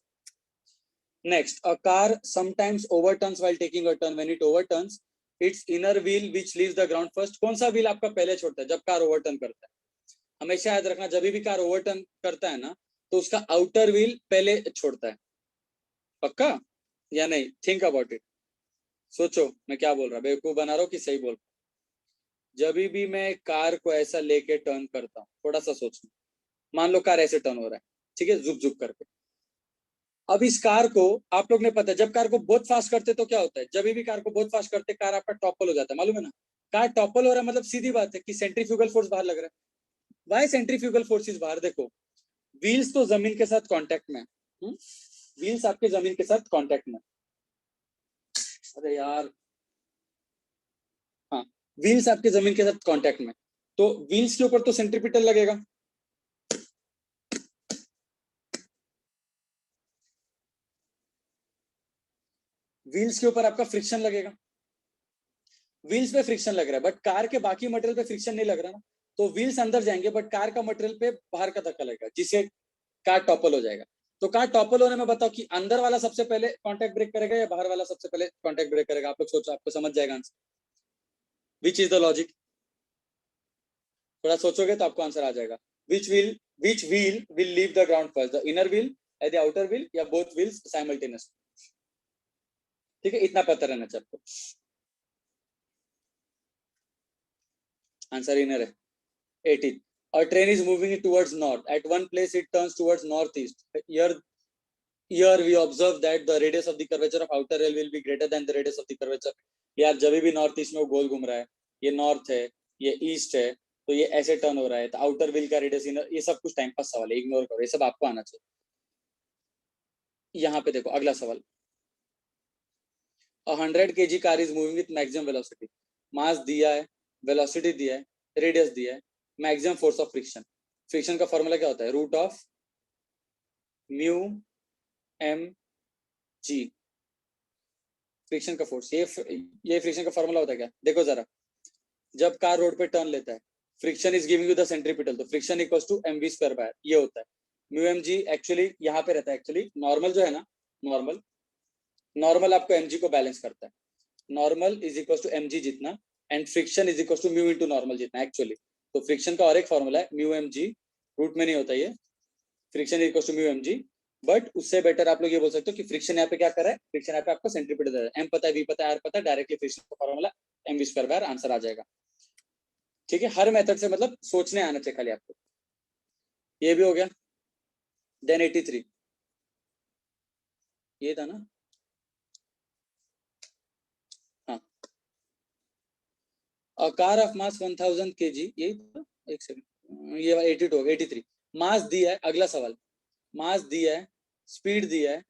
Next, a car sometimes overturns while taking a turn, when it overturns it's inner wheel which leaves the ground first. कौन सा व्हील आपका पहले छोड़ता है जब कार ओवरटर्न करता है? हमेशा याद रखना, जब भी कार ओवरटर्न करता है ना, तो उसका आउटर व्हील पहले छोड़ता है। पक्का या नहीं? थिंक अबाउट इट, सोचो मैं क्या बोल रहा, बेवकूफ बना रहा हूँ कि सही बोल रहा? जब भी मैं कार को ऐसा लेके टर्न करता हूँ, थोड़ा सा सोचना, मान लो कार ऐसे टर्न हो रहा है, ठीक है, जुक जुक करके। अब इस कार को, आप लोग ने पता है, जब कार को बहुत फास्ट करते तो क्या होता है? जब भी कार को बहुत फास्ट करते, कार आपका टॉपल हो जाता है, मालूम है ना? कार टॉपल हो रहा है मतलब सीधी बात है कि सेंट्रीफ्यूगल फोर्स बाहर लग रहा है। वाई सेंट्रीफ्यूगल फोर्स इज बाहर? देखो, व्हील्स तो जमीन के साथ कांटेक्ट में, व्हील्स आपके जमीन के साथ कांटेक्ट में। अरे यार, हाँ, व्हील्स आपके जमीन के साथ कांटेक्ट में, तो व्हील्स के ऊपर तो सेंट्रीपिटल लगेगा। व्हील्स के ऊपर आपका फ्रिक्शन लगेगा, व्हील्स पे फ्रिक्शन लग रहा है, बट कार के बाकी मटेरियल पे फ्रिक्शन नहीं लग रहा ना। तो व्हील्स अंदर जाएंगे बट कार का मटेरियल पे बाहर का धक्का लगेगा, जिससे कार टॉपल हो जाएगा। तो कार टॉपल होने में बताओ कि अंदर वाला सबसे पहले कांटेक्ट ब्रेक करेगा या बाहर वाला सबसे पहले कांटेक्ट ब्रेक करेगा? आप लोग सोचो, आपको समझ जाएगा answer. Which is the logic? थोड़ा सोचोगे तो आपको आंसर आ जाएगा। Which wheel will leave the ground first, the inner wheel या द आउटर व्हील या बोथ व्हील्स साइमल्टेनियस? ठीक है, इतना पता रहना चाहिए आपको। आंसर इनर है। 18. A train is moving towards north. At one place, it turns towards northeast. Here we observe that the radius of the curvature of outer rail will be greater than the radius of the curvature. यार जब भी नॉर्थ ईस्ट में वो गोल घूम रहा है, ये नॉर्थ है, ये ईस्ट है, तो ये ऐसे टर्न हो रहा है, तो आउटर व्हील का रेडियस इनर, ये सब कुछ टाइम पास सवाल है, इग्नोर करो, ये सब आपको आना चाहिए। यहाँ पे देखो अगला सवाल, 100 kg car is moving with maximum velocity. Mass दिया है, वेलोसिटी दिया है, रेडियस दिया है, maximum force of friction. Friction का फॉर्मूला क्या होता है? Root of mu M G, friction का फोर्स। ये फ्रिक्शन का फॉर्मूला होता है क्या? देखो जरा, जब कार रोड पे टर्न लेता है, friction is giving you the centripetal, तो friction equals to mv square by, ये होता है। म्यू एम जी एक्चुअली यहाँ पे रहता है, एक्चुअली नॉर्मल जो है ना, नॉर्मल, नॉर्मल आपको mg को बैलेंस करता है। Normal is equal to mg जितना, and friction is equal to mu into normal जितना एक्चुअली। तो फ्रिक्शन का और एक फॉर्मूला है म्यू एम जी, रूट में नहीं होता ये, friction is equal to mu M G. But उससे बेटर आप लोग ये बोल सकते हो कि फ्रिक्शन यहाँ पे क्या कर रहा है? फ्रिक्शन यहाँ पे आपको सेंट्रीपिटल दे रहा है। एम पता है, वी पता है, आर पता है, डायरेक्टली फ्रिक्शन का formula mv square by answer आ जाएगा। ठीक है, हर मेथड से मतलब सोचने आना चाहिए खाली आपको। ये भी हो गया। देन 83, ये था ना? हाँ, a car of mass 1000 kg, यही था, एक सेकंड, ये 82 83। मास दिया है, अगला सवाल, मास दिया है, स्पीड दिया है,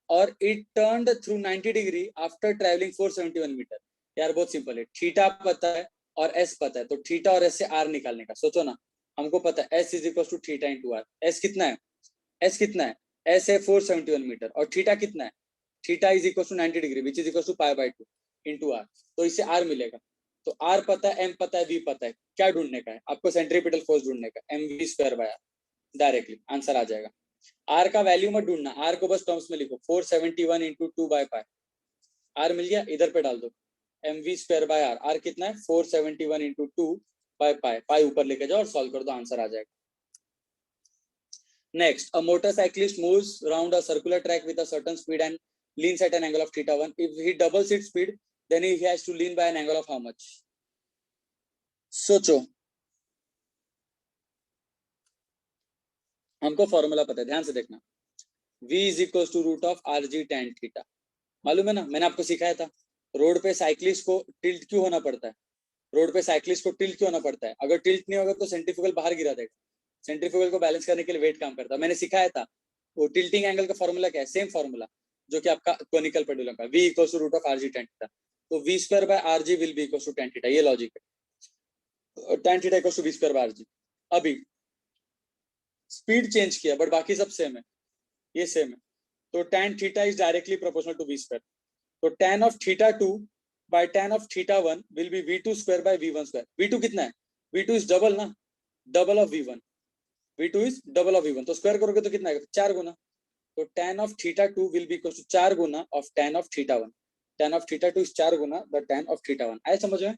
और it turned through 90 degree after travelling 471 metre. यार बहुत सिंपल है, थीटा पता है और एस पता है, तो थीटा और एस से आर निकालने का। सोचो ना, हमको पता है S is equal to theta into R. S कितना है? एस कितना है? एस है 471 मीटर, और थीटा कितना है? Theta is equal to 90 degree which is equal to pi by 2 into R. तो इससे आर मिलेगा। तो आर पता है, एम पता है, वी पता है, क्या ढूंढने का है आपको? सेंट्रीपिटल फोर्स ढूंढने का, M we square by R, directly answer आ जाएगा। आर का वैल्यू मत ढूंढना, आर को बस टर्म्स में लिखो, 471 इंटू 2 बाय पाई। आर मिल गया, इधर पे डाल दो, M we square by R. R कितना है? 471 इंटू 2 बाय पाई, पाई ऊपर लेके जाओ और सॉल्व कर दो, आंसर आ जाएगा। Next, a motorcyclist moves around a circular track with a certain speed and leans at an angle of θ1. If he doubles its speed, then he has to lean by an angle of how much? सोचो, हमको फॉर्मूला पता है, ध्यान से देखना. v is equals to root of rg tan theta. मालूम है ना, मैंने आपको सिखाया था. रोड पे साइक्लिस्ट को टिल्ट क्यों होना पड़ता है? रोड पे साइक्लिस्ट को टिल्ट क्यों होना पड़ता है? अगर टिल्ट नहीं होगा तो सेंट्रीफ्यूगल बाहर गिरा देगा. सेंट्रीफ्यूगल को बैलेंस करने के लिए वेट काम करता है. मैंने सिखाया था. वो टिल्टिंग एंगल का फॉर्मूला क्या है? सेम फॉर्मूला जो कि आपका कोनिकल पेंडुलम का, v equals to root of rg tan theta. तो v square by rg will be equals to tan theta. ये लॉजिक है. tan theta equals to v square by rg. अभी स्पीड चेंज किया बट बाकी सब सेम है. ये सेम है. तो tan theta is directly proportional to v square. तो tan of θ2 by tan of θ1 will be v2 square by v1 square. v2 कितना है? v2 इज डबल ना, double of v1. v2 is double of v1, तो स्क्वायर करोगे तो कितना आएगा? 4 गुना. तो tan of θ2 will be equal to 4 गुना of tan of θ1. tan of θ2 is 4 गुना द tan ऑफ θ1. आए समझ में?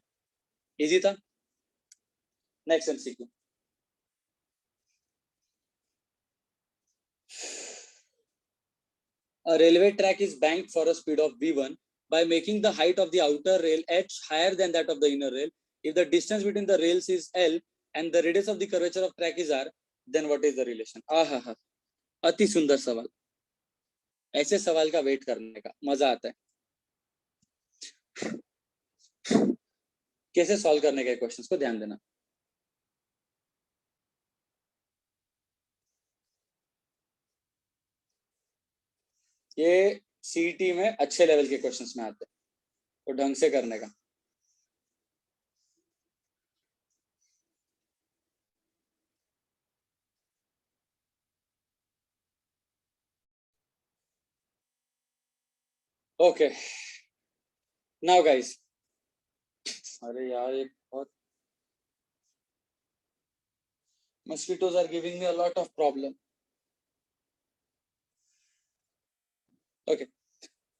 इजी था. Next MCQ. A railway track is banked for a speed of v1 by making the height of the outer rail h higher than that of the inner rail. If the distance between the rails is L and the radius of the curvature of track is R, then what is the relation? आहा, अति सुंदर सवाल. ऐसे सवाल का वेट करने का मजा आता है. कैसे सॉल्व करने के क्वेश्चंस को ध्यान देना. ये सीईटी में अच्छे लेवल के क्वेश्चंस में आते हैं, तो ढंग से करने का. Okay, now guys. अरे यार, ये बहुत mosquitoes are giving me a lot of problem. Okay,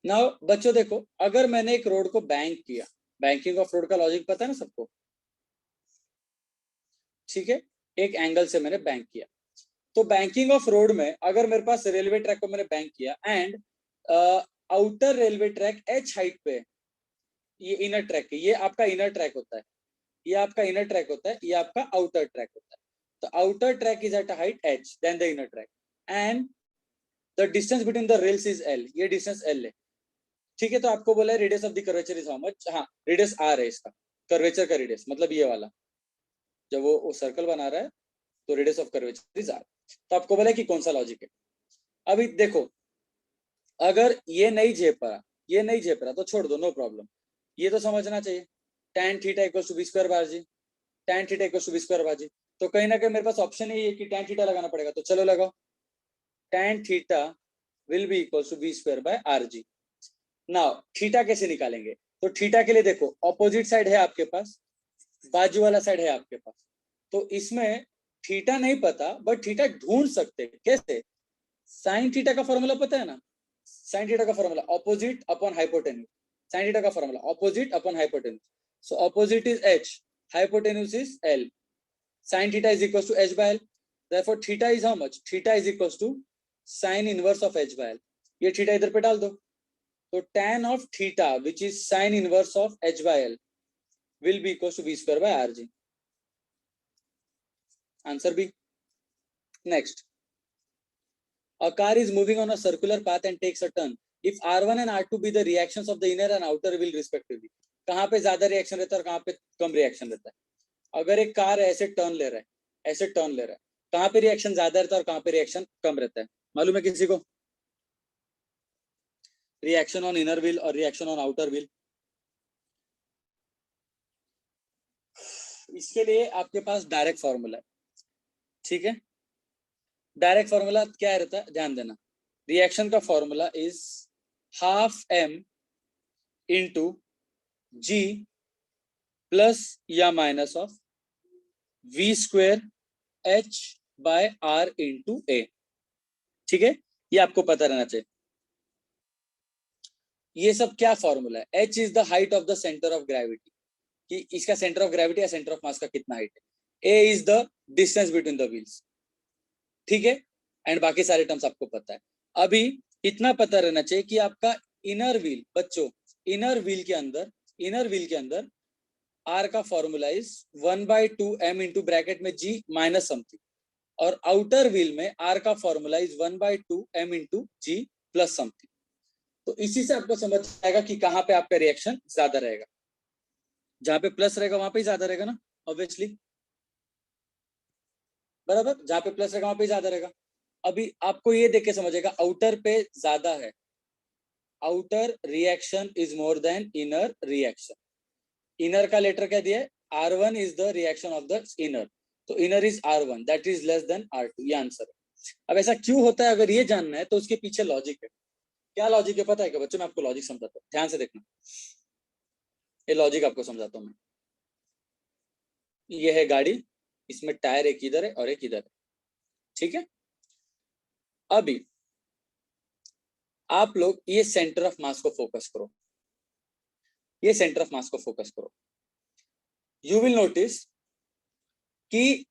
now बच्चों देखो, अगर मैंने एक रोड को बैंक किया, बैंकिंग ऑफ रोड का लॉजिक पता है ना सबको, ठीक है? एक एंगल से मैंने बैंक किया. तो बैंकिंग ऑफ रोड में अगर मेरे पास रेलवे ट्रैक को मैंने बैंक किया and outer railway track H height पे, ये इनर ट्रैक है, ये आपका इनर ट्रैक होता है, ये आपका इनर ट्रैक होता है, ये आपका आउटर ट्रैक होता है. तो outer track is at a height h then the inner track and the distance between the rails is l. ये डिस्टेंस l है, ठीक है? तो आपको बोला है radius of the curvature is how much. हाँ, रेडियस r है इसका, कर्वेचर का रेडियस, मतलब ये वाला. जब वो सर्कल बना रहा है तो radius of curvature is r. तो आपको बोला कि कौन सा लॉजिक है. अभी देखो, अगर ये नहीं झेप रहा, ये नहीं झेप रहा तो छोड़ दो, नो प्रॉब्लम. ये तो समझना चाहिए. tan theta equals to v square by g. tan theta equals to v square by g. तो कहीं ना कहीं मेरे पास ऑप्शन ही है कि tan थीटा लगाना पड़ेगा. तो चलो लगाओ. tan theta will be equals to v square by rg. Now theta कैसे निकालेंगे? तो थीटा के लिए देखो, ऑपोजिट साइड है आपके पास, बाजू वाला साइड है आपके पास. तो इसमें थीटा नहीं पता बट थीटा ढूंढ सकते. कैसे? साइन थीटा का फॉर्मूला पता है ना. साइन थीटा का formula opposite upon hypotenuse. Sine theta का formula opposite upon hypotenuse. So opposite is h, hypotenuse is L. Sin theta is equals to h by L. Therefore theta is how much? Theta is equals to sin inverse of h by L. ये थीटा इधर पे डाल दो. तो tan of theta which is sin inverse of h by L will be equals to v square by rg. Answer B. Next, a car is moving on a circular path and takes a turn. If R1 and R2 be the reactions of the inner and outer wheel respectively. कहाँ पे ज्यादा रिएक्शन रहता है और कहाँ पे कम रिएक्शन रहता है? अगर एक कार ऐसे टर्न ले रहा है, ऐसे टर्न ले रहा है, कहाँ पे रिएक्शन ज्यादा रहता है और कहाँ पे रिएक्शन कम रहता है? मालूम है किसी को? रिएक्शन ऑन इनर व्हील और रिएक्शन ऑन आउटर व्हील. इसके लिए आपके पास डायरेक्ट फॉर्मूला है, ठीक है? डायरेक्ट फॉर्मूला क्या रहता है, ध्यान देना. रिएक्शन का formula is half m into g plus या minus of v square h by r into a. ठीक है, ये आपको पता रहना चाहिए. ये सब क्या फॉर्मूला है? h is the height of the centre of gravity, कि इसका सेंटर ऑफ ग्रेविटी या सेंटर ऑफ मास का कितना हाइट है. a is the distance between the wheels, ठीक है? एंड बाकी सारे टर्म्स आपको पता है। अभी इतना पता रहना चाहिए कि आपका इनर व्हील, बच्चों इनर व्हील के अंदर आर का formula is 1/2m into bracket में जी माइनस समथिंग, और आउटर व्हील में आर का formula is 1/2m into G plus something. तो इसी से आपको समझ आएगा कि कहां पे आपका रिएक्शन ज्यादा रहेगा। जहां पे प्लस रहेगा वहां पे ही ज्यादा रहेगा ना, ऑब्वियसली, बराबर, जहां पे प्लस रहेगा वहां पे ही ज्यादा रहेगा। अभी आपको ये देख के समझेगा आउटर पे ज्यादा है, outer reaction is more than inner reaction. Inner का लेटर क्या दिया है, R1 is the reaction of the inner, तो inner is R1 that is less than R2, ये आंसर है। अब ऐसा क्यों होता है, अगर ये जानना है तो उसके पीछे लॉजिक है। क्या लॉजिक है पता है क्या बच्चों, मैं आपको लॉजिक समझाता हूँ, ध्यान से देखना, ये लॉजिक आपको समझाता हूँ मैं। ये है गाड़ी, इसमें टायर एक इधर है और एक इधर है, ठीक है। अभी आप लोग ये सेंटर ऑफ मास को फोकस करो, ये सेंटर ऑफ मास को फोकस करो। यू विल नोटिस कि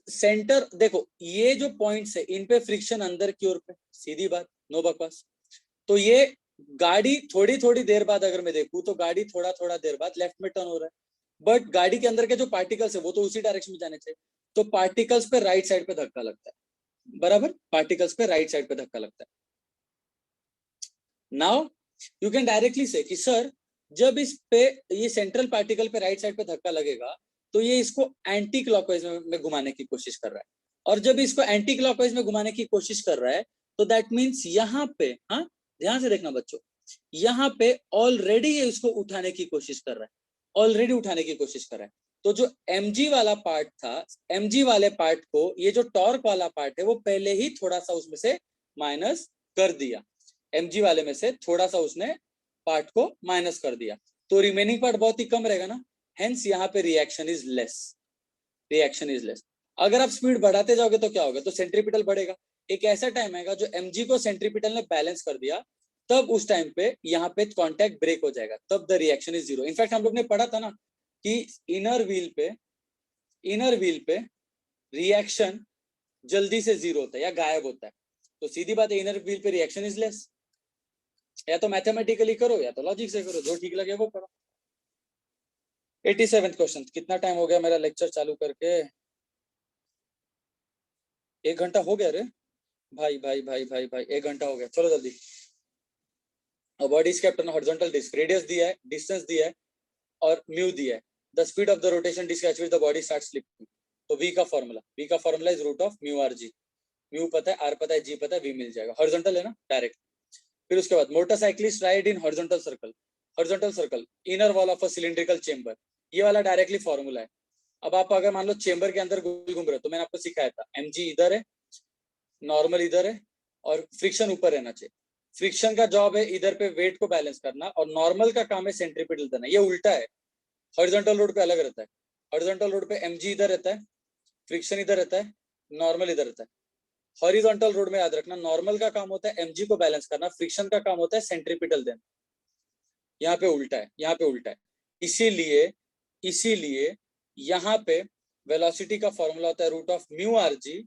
सेंटर देखो, ये जो पॉइंट्स है इन पे फ्रिक्शन अंदर की ओर पे, सीधी बात, नो बकवास। तो ये गाड़ी थोड़ी थोड़ी देर बाद अगर मैं देखूं तो गाड़ी थोड़ा थोड़ा देर बाद लेफ्ट में टर्न हो रहा है, बट गाड़ी के अंदर के जो पार्टिकल्स है वो तो उसी डायरेक्शन में जाने चाहिए, तो पार्टिकल्स पे राइट साइड पे धक्का लगता है, बराबर, पार्टिकल्स पे राइट साइड पे धक्का लगता है। नाउ यू कैन डायरेक्टली से कि सर जब इस पे ये सेंट्रल पार्टिकल पे राइट साइड पे धक्का लगेगा तो ये इसको एंटी क्लॉकवाइज में घुमाने की कोशिश कर रहा है, और जब इसको एंटी क्लॉकवाइज में घुमाने की कोशिश कर रहा है तो दैट मीन्स यहाँ पे, हाँ ध्यान से देखना बच्चों, यहाँ पे ऑलरेडी ये इसको उठाने की कोशिश कर रहा है, ऑलरेडी उठाने की कोशिश कर रहा है। तो जो mg वाला पार्ट था, mg वाले पार्ट को ये जो टॉर्क वाला पार्ट है वो पहले ही थोड़ा सा उसमें से माइनस कर दिया, mg वाले में से थोड़ा सा उसने पार्ट को माइनस कर दिया, तो रिमेनिंग पार्ट बहुत ही कम रहेगा ना, हेंस यहाँ पे reaction is less, reaction is less. अगर आप स्पीड बढ़ाते जाओगे तो क्या होगा, तो सेंट्रीपिटल बढ़ेगा। एक ऐसा टाइम आएगा जो mg को सेंट्रीपिटल ने बैलेंस कर दिया, तब उस टाइम पे यहाँ पे कांटेक्ट ब्रेक हो जाएगा, तब the reaction is zero. In fact हम लोग ने पढ़ा था ना कि इनर व्हील पे रिएक्शन जल्दी से जीरो होता है या गायब होता है, तो सीधी बात है इनर व्हील पे रिएक्शन इज लेस। या तो मैथमेटिकली करो या तो लॉजिक से करो, जो ठीक लगे वो करो। 87th क्वेश्चन, कितना टाइम हो गया मेरा लेक्चर चालू करके, 1 घंटा हो गया रे भाई भाई भाई भाई भाई, 1 घंटा हो गया, चलो जल्दी। Body is kept on horizontal disc, radius दिया है, डिस्टेंस दिया है और म्यू दिया है। The speed of the rotation disc at which the body start slipping, तो v का formula is root of mu R G, mu पता है, आर पता है, जी पता है, v मिल जाएगा, हॉरिजॉन्टल है ना डायरेक्ट। फिर उसके बाद motorcyclist ride in horizontal circle, horizontal circle inner wall of a cylindrical chamber, ये वाला डायरेक्टली फॉर्मूला है। अब आप अगर मान लो चेंबर के अंदर गोल घूम रहे हो, तो मैंने आपको सिखाया था mg इधर है, नॉर्मल इधर है और फ्रिक्शन ऊपर रहना चाहिए। फ्रिक्शन का जॉब है इधर पे वेट को बैलेंस करना और नॉर्मल का काम है सेंट्रीपिटल देना, ये उल्टा है। हॉरिजॉन्टल रोड पे अलग रहता है, हॉरिजॉन्टल रोड पे mg इधर रहता है, फ्रिक्शन इधर रहता है, नॉर्मल इधर रहता है। हॉरिजॉन्टल रोड में याद रखना नॉर्मल का काम होता है mg को बैलेंस करना, फ्रिक्शन का काम होता है सेंट्रीपिटल देना। यहाँ पे उल्टा है, यहाँ पे उल्टा है। इसीलिए यहाँ पे वेलोसिटी का फॉर्मूला होता है root of mu R G,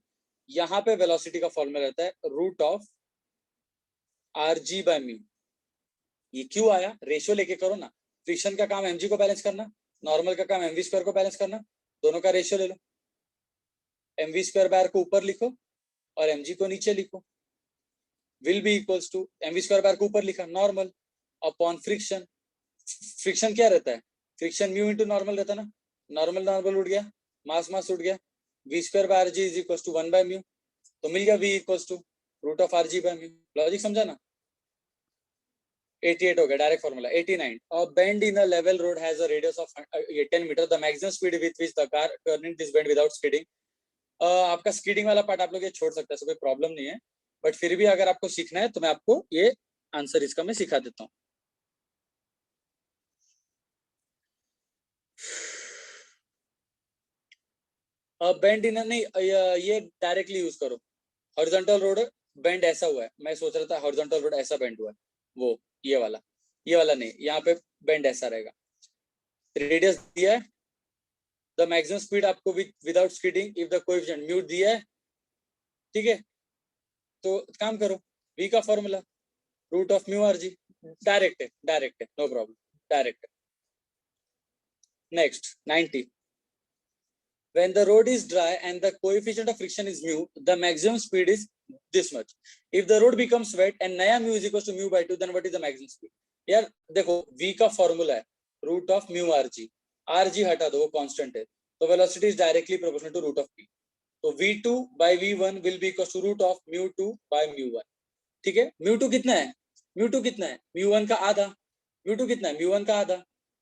यहाँ पे वेलोसिटी का फॉर्मूला रहता है root of R G by mu. ये क्यों आया, रेशियो लेके करो ना, फ्रिक्शन का काम mg को बैलेंस करना, नॉर्मल का काम mv स्क्वायर को बैलेंस करना, दोनों का रेशियो ले लो, mv स्क्वायर बाय आर को ऊपर लिखो और mg को नीचे लिखो, will be equals to mv square by R को ऊपर लिखा नॉर्मल अपॉन फ्रिक्शन। फ्रिक्शन क्या रहता है, फ्रिक्शन म्यू इंटू नॉर्मल रहता है ना, नॉर्मल नॉर्मल उठ गया, मास उठ गया, v square by R G is equals to 1 by mu, तो मिल गया v equals to root of R G by mu. Logic समझा ना। 88 हो गया direct formula. 89, a bend in a level road has a radius of 10 meter, the maximum speed with which the car turning this bend without skidding। आपका स्कीडिंग वाला पार्ट आप लोग ये छोड़ सकते हैं, कोई प्रॉब्लम नहीं है, बट फिर भी अगर आपको सीखना है तो मैं आपको ये आंसर इसका मैं सिखा देता हूँ। बेंड इन नहीं, ये डायरेक्टली यूज करो, हॉरिजॉन्टल रोड बेंड ऐसा हुआ है, मैं सोच रहा था हॉरिजॉन्टल रोड ऐसा बेंड हुआ है, वो ये वाला नहीं, यहाँ पे बेंड ऐसा रहेगा। रेडियस दिया है, द मैक्सिमम स्पीड आपको without skidding if the coefficient mu दिया है, ठीक है, तो काम करो, v का formula root of mu R G, direct है, नो प्रॉब्लम, डायरेक्ट है। Next 90, when the road is dry and the coefficient of friction is mu, the maximum speed is this much. If the road becomes wet and naya mu is equals to mu by 2, then what is the maximum speed? यार देखो v का फॉर्मूला है root of mu R G, हटा दो, वो कांस्टेंट है, तो velocity is directly proportional to root of p, तो v2 by v1 will be equals to root of mu2 by mu1। ठीक है, mu2 कितना है, mu2 कितना है, mu1 का आधा, mu2 कितना है, mu1 का आधा,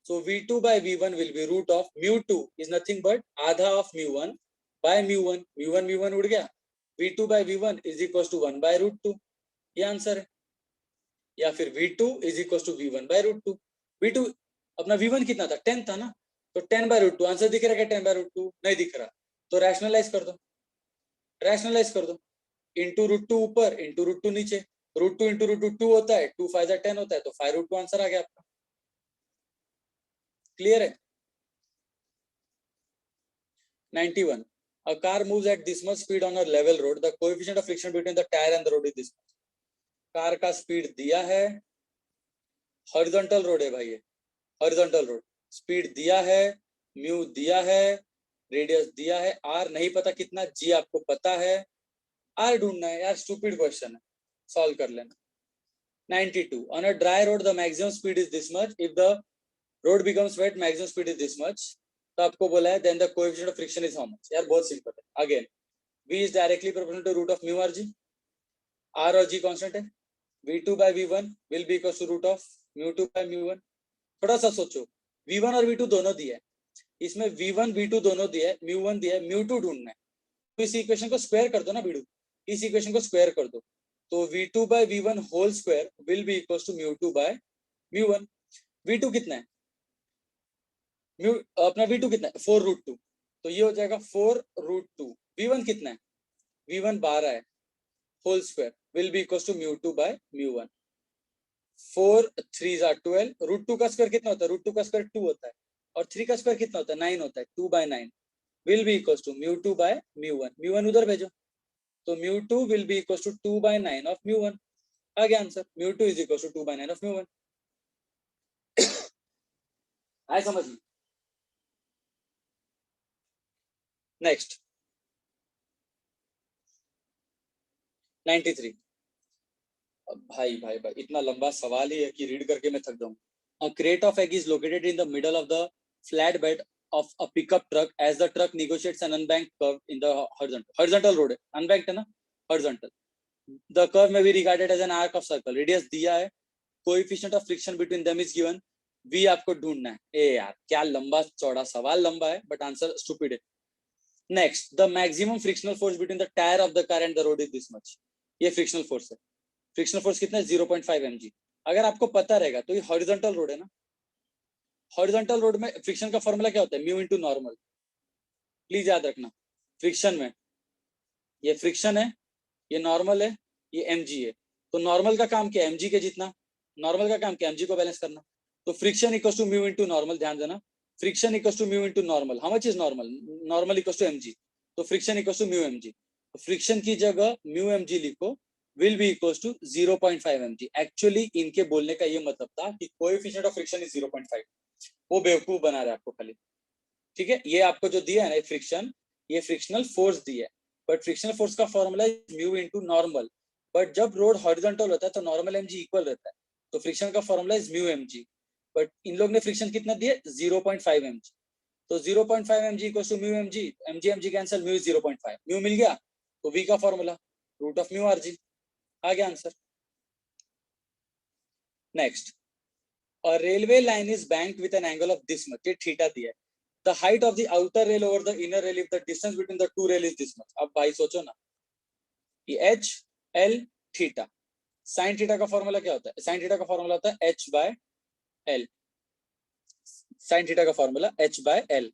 so v2 by v1 will be root of mu2 is nothing but आधा of mu1 by mu1, mu1 उड़ गया, v2 by v1 is equals to 1 by root 2, ये आंसर है। या फिर v2 is equals to v1 by root 2, v2 अपना v1 कितना था, 10 था ना, तो 10 by root 2, आंसर दिख रहा है क्या 10 by root 2, नहीं दिख रहा, तो रैशनलाइज कर दो, इंटू रूट 2 ऊपर इंटू रूट 2 नीचे, रूट 2 इंटू रूट 2 होता है, 2 5 10 होता है, तो 5 रूट 2 आंसर आ गया आपका। क्लियर है। 91, a car moves at this much speed on a level road, the coefficient of friction between the tire and the road is this much। Car का स्पीड दिया है, हॉरिजॉन्टल रोड है भाई, ये हॉरिजॉन्टल रोड, स्पीड दिया है, म्यू दिया है, रेडियस दिया है, आर नहीं पता कितना, जी आपको पता है, आर ढूंढना है यार, स्टूपिड क्वेश्चन है, सॉल्व कर लेना। 92, on a dry road the maximum speed is this much, if the road becomes wet maximum speed is this much, तो आपको बोला है then the coefficient of friction is how much। यार बहुत सिंपल है, again v is directly proportional to root of mu r g, r और g कांस्टेंट है, v2 by v1 will be equal to root of mu2 by mu1। थोड़ा सा सोचो, v1 और v2 दोनों दिया है, इसमें v1 v2 दोनों दिया है, mu1 दिया है, mu2 ढूंढना है, तो इस इक्वेशन को स्क्वायर कर दो ना बीडू, इस इक्वेशन को स्क्वायर कर दो, तो v2 by v1 whole square will be equal to mu2 by mu1। v2 कितना है, म्यू अपना v2 कितना है 4 रूट 2, तो ये हो जाएगा 4 रूट 2। v1 कितना है, v1 12 है, whole square will be equal to mu2 by mu1। 4 3 are 12, रूट 2 का स्क्वायर कितना होता है, रूट 2 का स्क्वायर 2 होता है, और 3 का स्क्वायर कितना होता है 9 होता है, 2 by 9 will be equal to mu2 by mu1। mu1 उधर भेजो, तो mu2 will be equals to 2 by 9 of mu1, आ गया answer, mu2 is equals to 2 by 9 of mu1। आए समझ में। नेक्स्ट 93, भाई भाई भाई इतना लंबा सवाल ही है कि रीड करके मैं थक जाऊं। A crate of egg is located in the middle of the flat bed of a pickup truck as the truck negotiates an unbanked curve in the horizontal road है, unbanked है ना, horizontal, the curve may be regarded as an arc of circle, radius दिया है, coefficient of friction between them is given, v आपको ढूंढना है। ए यार क्या लंबा चौड़ा सवाल, लंबा है बट आंसर स्टूपिड है। Next, the maximum frictional force between the tyre of the car and the road is this much, ये फ्रिक्शनल फोर्स है, फ्रिक्शनल फोर्स कितना है 0.5 mg। अगर आपको पता रहेगा तो ये हॉरिजॉन्टल रोड है ना, हॉरिजॉन्टल रोड में फ्रिक्शन का फॉर्मूला क्या होता है, म्यू इनटू नॉर्मल, प्लीज याद रखना, फ्रिक्शन में ये फ्रिक्शन है, ये नॉर्मल है, ये mg है, तो नॉर्मल का काम क्या है, mg के जितना, नॉर्मल का काम क्या है, mg को बैलेंस करना, तो friction equals to mu into normal, ध्यान देना, friction equals to mu into normal, how much is normal, normal equals to mg, तो friction equals to mu mg, तो फ्रिक्शन की जगह म्यू mg लिखो, will be equals to 0.5 mg। Actually इनके बोलने का ये मतलब था कि कोएफिशिएंट ऑफ फ्रिक्शन इज 0.5, वो बेवकूफ बना रहे आपको खाली, ठीक है। ये आपको जो दिया है ना फ्रिक्शन, ये फ्रिक्शनल फोर्स दिया है, बट फ्रिक्शनल फोर्स का formula is mu into normal, but जब रोड हॉरिजॉन्टल होता है तो नॉर्मल mg इक्वल रहता है, तो फ्रिक्शन का formula is mu mg, but in लोग ने फ्रिक्शन कितना दिया 0.5 mg, तो 0.5 mg equals to mu mg, mg cancel, mu 0.5, mu मिल गया, तो v का formula root of mu rg, आ गया answer. Next, a railway line is banked with an angle of this much, ये थीटा दिया है, the height of the outer rail over the inner rail if the distance between the two rail is this much। अब भाई सोचो ना, ये h l theta, sine theta का फॉर्मूला क्या होता है, साइन थीटा का फॉर्मूला होता है h by l, sine theta का फॉर्मूला h by l,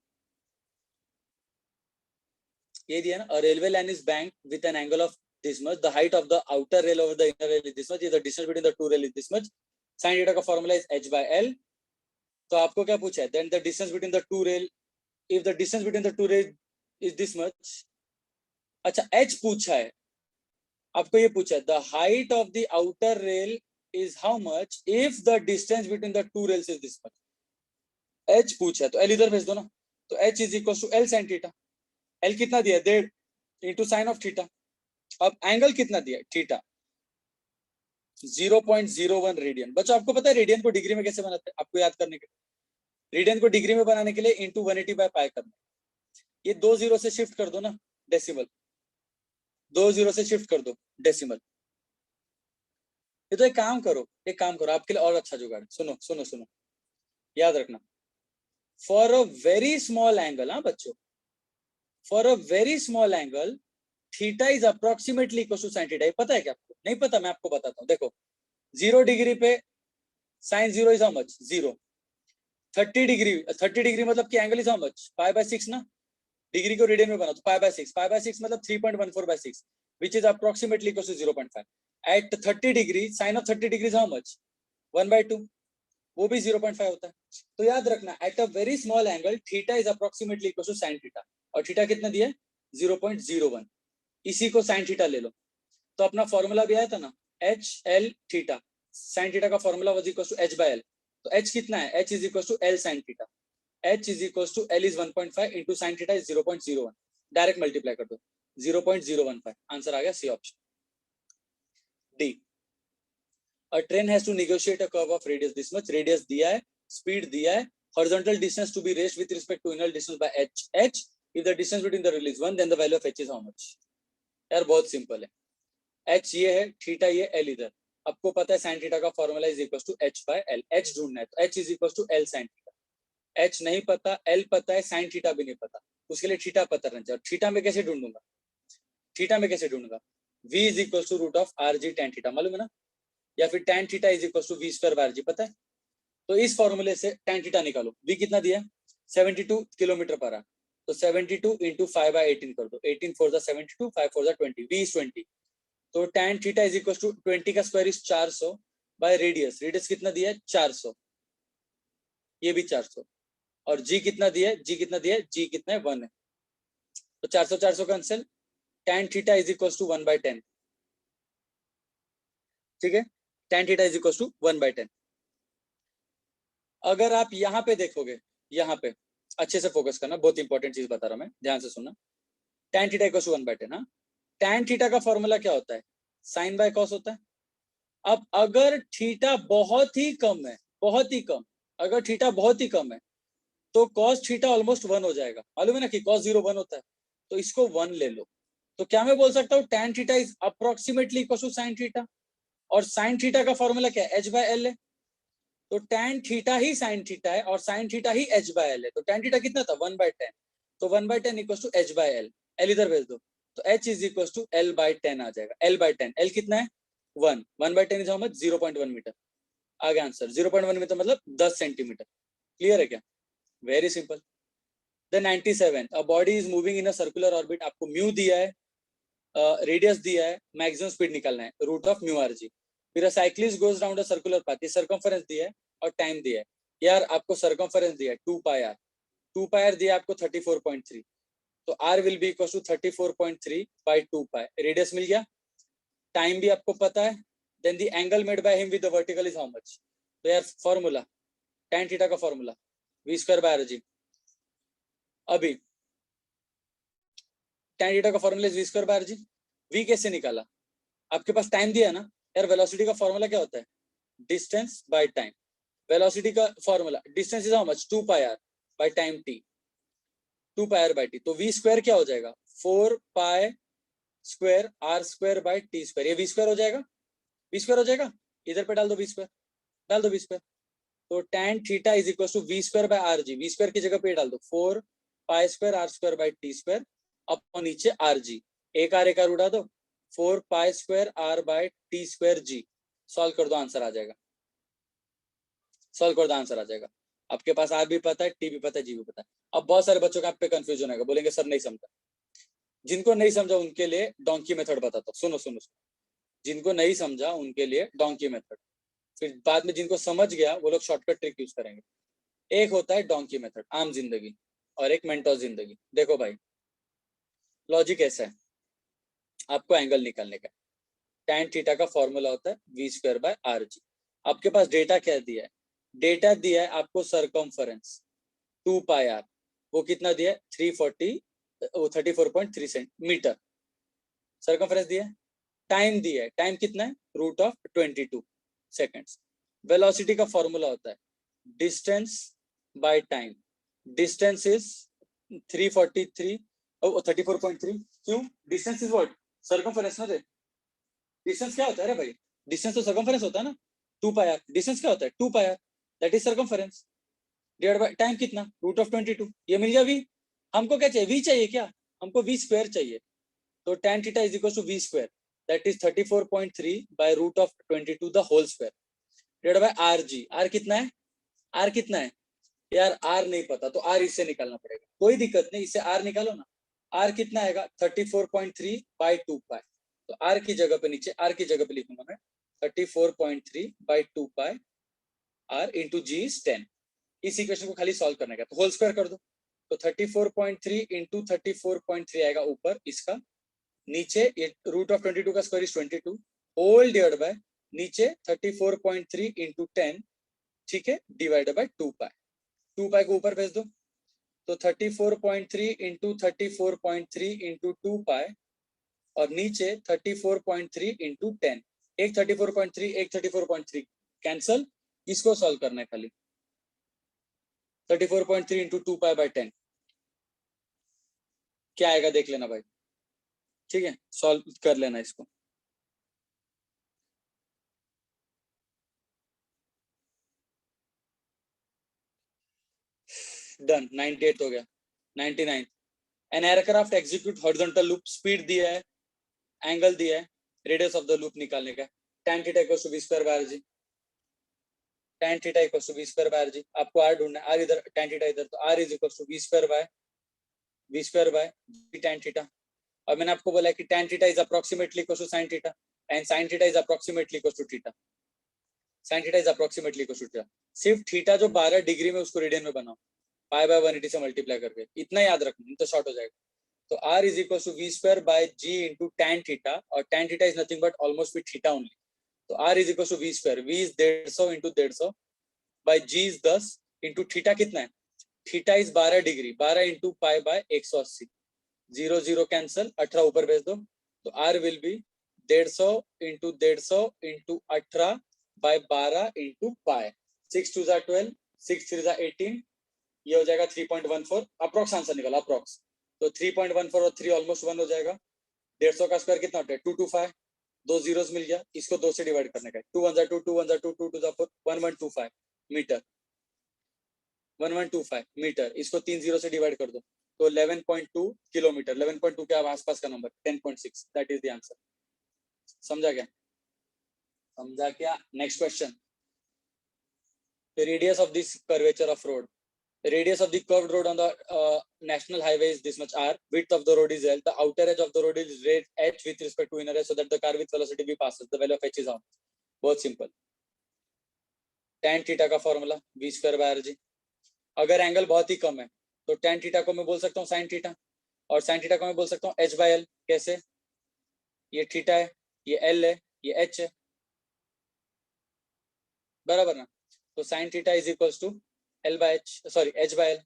ये दिया ना, a railway line is banked with an angle of this much, the height of the outer rail over the inner rail is this much, if the distance between the two rail is this much, sine theta का formula is h by l। तो आपको क्या पूछा है, then the distance between the two rail, if the distance between the two rail is this much, अच्छा h पूछा है, आपको ये पूछा the height of the outer rail is how much if the distance between the two rails is this much. H पूछा है तो एल इधर भेज दो ना, तो H is equal to L sine theta. L कितना दिया, 1.5 इंटू साइन ऑफ थीटा। अब एंगल कितना दिया, थीटा, 0.01 रेडियन। बच्चों आपको पता है रेडियन को डिग्री में कैसे बनाते हैं, आपको याद करने के लिए रेडियन को डिग्री में बनाने के लिए इंटू 180 बाय पाई करना। ये 2 जीरो से शिफ्ट कर दो ना डेसिमल, 2 जीरो से शिफ्ट कर दो डेसिमल। ये तो एक काम करो, एक काम करो आपके लिए और अच्छा जुगाड़, सुनो सुनो सुनो, याद रखना। For a very small angle, हाँ बच्चों, for a very small angle theta is approximately equal to sine theta. पता है क्या आपको? नहीं पता, मैं आपको बताता हूँ। देखो 0 डिग्री पे sine 0 is how much, 0। 30 degree, 30 degree मतलब कि angle is how much, pi by 6 ना। डिग्री को रेडियन में बना तो पाई बाय 6, पाई बाय 6 मतलब 3.14 बाय 6 which is approximately equal to 0.5 at 30 degree sin of 30 degree how much, 1/2, वो भी 0.5 होता है। तो याद रखना at a very small angle theta is approximately equal to sine theta, और थीटा कितना दिया है 0.01, इसी को साइन थीटा ले लो। तो अपना फॉर्मूला भी आया था ना, H L theta, sine theta का formula was equal to H by L. तो एच कितना है, H is equal to L sine theta, h is equals to L is 1.5 into sin theta is 0.01, direct multiply कर दो 0.015, आंसर आ गया C option D. A train has to negotiate a curve of radius this much, radius दिया है, स्पीड दिया है, horizontal distance to be raised with respect to inner distance by h, if the distance between the rail is 1 then the value of h is how much। यार बहुत सिंपल है, h ये है, थीटा ये, l इधर। आपको पता है साइन थीटा का formula is equal to h by l, h ढूंढना है तो h is equal to l sine theta. H नहीं पता, एल पता है, साइन थीटा भी नहीं पता, उसके लिए थीटा पता रहना चाहिए। थीटा में कैसे ढूंढूंगा, थीटा में कैसे ढूंढूंगा, v is equal to root of R G tan theta, मालूम है ना, या फिर tan theta is equal to V square by R G, पता है। तो इस फॉर्मूले से टेन थीटा निकालो, v कितना दिया 72 किलोमीटर पर आवर, तो 72 इंटू 5 बाय 18 कर दो, 18 फोर जा 72, 5 फोर जा 20, v इज 20। तो tan theta is equal to 20 का square is 400 by radius, radius कितना दिया है 400, ये भी 400, और g कितना दिया है, g कितना दिया है, g कितना है 1 है, तो 400 400 cancel, tan theta is equal to 1/10, ठीक है, tan theta is equal to 1/10। अगर आप यहाँ पे देखोगे, यहाँ पे अच्छे से फोकस करना, बहुत इंपॉर्टेंट चीज बता रहा हूं मैं, ध्यान से सुनना। tan थीटा इक्वल टू 1/10, हाँ, tan थीटा का फॉर्मूला क्या होता है, साइन बाय कॉस होता है। अब अगर थीटा बहुत ही कम है, बहुत ही कम, अगर थीटा बहुत ही कम है तो कॉस थीटा ऑलमोस्ट 1 हो जाएगा, मालूम है ना कि cos 0 1 होता है, तो इसको 1 ले लो। तो क्या मैं बोल सकता हूँ tan theta is approximately equal to sin theta, और sin थीटा का फॉर्मूला क्या है, h बाय एल है, तो tan थीटा ही sin थीटा है और sin थीटा ही h बाय एल है, तो tan थीटा कितना था 1/10, तो 1/10 equal to h by L, L इधर भेज दो, तो h is equal to l/10 आ जाएगा, l/10, l कितना है 1, 1/10 इज हाउ मच 0.1 मीटर, आ गया आंसर। 0.1 मीटर मतलब 10 सेंटीमीटर, क्लियर है क्या, very simple. The 97 a body is moving in a circular orbit, आपको म्यू दिया है, रेडियस दिया है, मैक्सिमम स्पीड निकालना है, root of mu R G. फिर a cyclist goes round a circular path, ये सर्कमफरेंस दिया है और टाइम दिया है। यार आपको सर्कमफरेंस दिया है 2 पाई आर, 2 पाई आर दिया आपको 34.3, तो R will be equal to 34.3 by 2 pi, radius मिल गया, टाइम भी आपको पता है, then the angle made by him with the vertical is how much. तो यार फॉर्मूला tan थीटा का formula v square by R G. अभी tan थीटा का formula v square by R ji, v कैसे निकाला, आपके पास टाइम दिया ना यार, वेलोसिटी का फॉर्मूला क्या होता है, डिस्टेंस बाय टाइम, वेलोसिटी का formula distance is how much 2 pi R by time t, 2 pi R by t, तो v स्क्वायर क्या हो जाएगा 4 pi square R square by T square, ये v स्क्वायर हो जाएगा, v स्क्वायर हो जाएगा, इधर पे डाल दो v स्क्वायर, डाल दो v स्क्वायर, तो tan theta is equal to v square by R ji, v square की जगह पे डाल दो 4 pi square R square by T square upon नीचे आर जी, एक आर उड़ा दो, 4 pi square R by T square g, solve कर दो आंसर आ जाएगा, सॉल्व कर दो आंसर आ जाएगा। आपके पास आर भी पता है, टी भी पता है, जी भी पता है। अब बहुत सारे बच्चों का आप पे कंफ्यूजन होगा, बोलेंगे सर नहीं समझा, जिनको नहीं समझा उनके लिए डोंकी मेथड बताता हूँ, सुनो सुनो सुनो, जिनको नहीं समझा उनके लिए डोंकी मेथड, फिर बाद में जिनको समझ गया वो लोग शॉर्टकट ट्रिक यूज करेंगे। एक होता है डोंकी मेथड आम जिंदगी, और एक मेंटोस जिंदगी। देखो भाई लॉजिक ऐसा है, आपको एंगल निकालने का, tan थीटा का फॉर्मूला होता है v स्क्वायर बाय आर जी। आपके पास डेटा क्या दिया है? डेटा दिया है आपको सरकमफरेंस 2 पाई आर, वो कितना दिया है? 34.3 सेंटीमीटर सरकमफरेंस दिया है। टाइम दिया है, टाइम कितना है? Root of 22 seconds. वेलोसिटी का फॉर्मूला होता है distance by time. Distance is 343 34.3। क्यों? Distance is what? सरकमफरेंस ना दे। डिस्टेंस क्या होता है? अरे भाई डिस्टेंस तो सरकमफरेंस होता है ना, 2 पाई आर। डिस्टेंस क्या होता है? 2 pi R, that is circumference divide by time कितना? Root of 22। ये मिल गया v। हमको क्या चाहिए? v चाहिए क्या? हमको v स्क्वायर चाहिए। तो tan theta is equal to v square, that is 34.3 by root of 22 the whole square divide by R g. R कितना है? आर कितना है यार? आर नहीं पता तो आर इससे निकालना पड़ेगा, कोई दिक्कत नहीं, इससे आर निकालो ना। आर कितना आएगा? 34.3 बाय 2 पाई। तो आर की जगह पे नीचे आर की जगह पे लिखूंगा मैं 34.3 by 2 pi R into ji is 10। इस इक्वेशन को खाली सॉल्व करने का, तो होल स्क्वायर कर दो। तो 34.3 इंटू 34.3 आएगा ऊपर इसका, नीचे ये रूट ऑफ 22 का square is 22 whole divide by नीचे 34.3 इंटू 10, ठीक है, डिवाइडेड बाय 2 पाई। 2 पाई को ऊपर भेज दो, तो 34.3 इंटू 34.3 इंटू 2 पाई और नीचे 34.3 इंटू 10। एक 34.3 एक 34.3 कैंसल, इसको सॉल्व करना है खाली। 34.3 इंटू 2 पाई बाय 10 क्या आएगा देख लेना भाई, ठीक है, सॉल्व कर लेना इसको। डन, 98 हो गया। 99 an aircraft execute horizontal loop, speed दिया है, एंगल दिया है, रेडियस ऑफ द लूप निकालने का। tan theta equals to v square by r g. tan theta equals to v square by r g. आपको r ढूंढना है, r इधर tan थीटा इधर, तो r is equals to v square by tan theta. और मैंने आपको बोला कि tan theta is approximately equals to sin theta and sin theta is approximately equals to theta. sin theta is approximately equals to theta. सिर्फ थीटा जो 12 डिग्री में उसको रेडियन में बनाओ, पाई बाय 180 से मल्टीप्लाई करके, इतना याद रखना, नहीं तो शॉर्ट हो जाएगा। तो r is equal to v square by g into tan theta, और tan theta is nothing but almost with theta only. तो r is equal to v square, v is 150 into 150 by g is 10 into theta कितना है? Theta is 12 degree, 12 into pi by 180, 0 0 cancel, 18 ऊपर भेज दो। तो r will be 150 into 18 by 12 into पाई। 6 2 जा 12, 6 3 जा 18, ये हो जाएगा 3.14। अप्रोक्स आंसर निकाला, अप्रोक्स। तो 3.14 और 3 ऑलमोस्ट 1 हो जाएगा। 150 का स्क्वायर कितना होता है? 225, दो जीरोस मिल गया, इसको 2 से डिवाइड करने का है। 2 1 जा 2, 2 1 जा 2, 2 2 जा 4, 1125 मीटर, 1125 मीटर। इसको 3 जीरो से डिवाइड कर दो, तो 11.2 किलोमीटर। 11.2 के आसपास का number 10.6, that is the answer. समझा क्या? समझा क्या? Next question. Radius of this curvature of road. Radius of the curved road on the national highway is this much r. Width of the road is l. The outer edge of the road is rate h with respect to inner edge, so that the car with velocity v passes. The value of h is how? बहुत सिंपल। tan थीटा का formula v square by r जी। अगर एंगल बहुत ही कम है तो tan थीटा को मैं बोल सकता हूँ sin थीटा, और sin थीटा को मैं बोल सकता हूँ h बाय l। कैसे? ये थीटा है, ये l है, ये h है, बराबर ना? तो sin theta is equals to l by h, sorry h by l।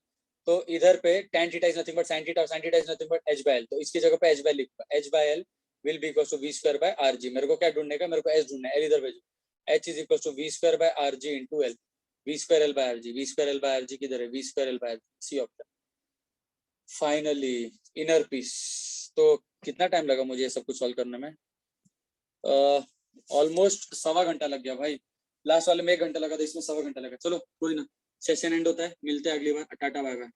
तो इधर पे tan theta is nothing but sin theta, और sin theta is nothing but h by l। तो इसकी जगह पे h बाय लिखूंगा, h by l will be equals to v square by r g. मेरे को क्या ढूंढने का? मेरे को h ढूंढना है, l इधर भेजो। h is equals to v square by r g into l। v square l by r g, v square l by r g किधर है? v square l by r, C option. Finally inner piece. तो कितना टाइम लगा मुझे ये सब कुछ सॉल्व करने में? ऑलमोस्ट सवा घंटा लग गया भाई। लास्ट वाले में 1 घंटा लगा था, इसमें सवा घंटा लगा। चलो कोई ना, सेशन एंड होता है, मिलते हैं अगली बार। Tata bye bye.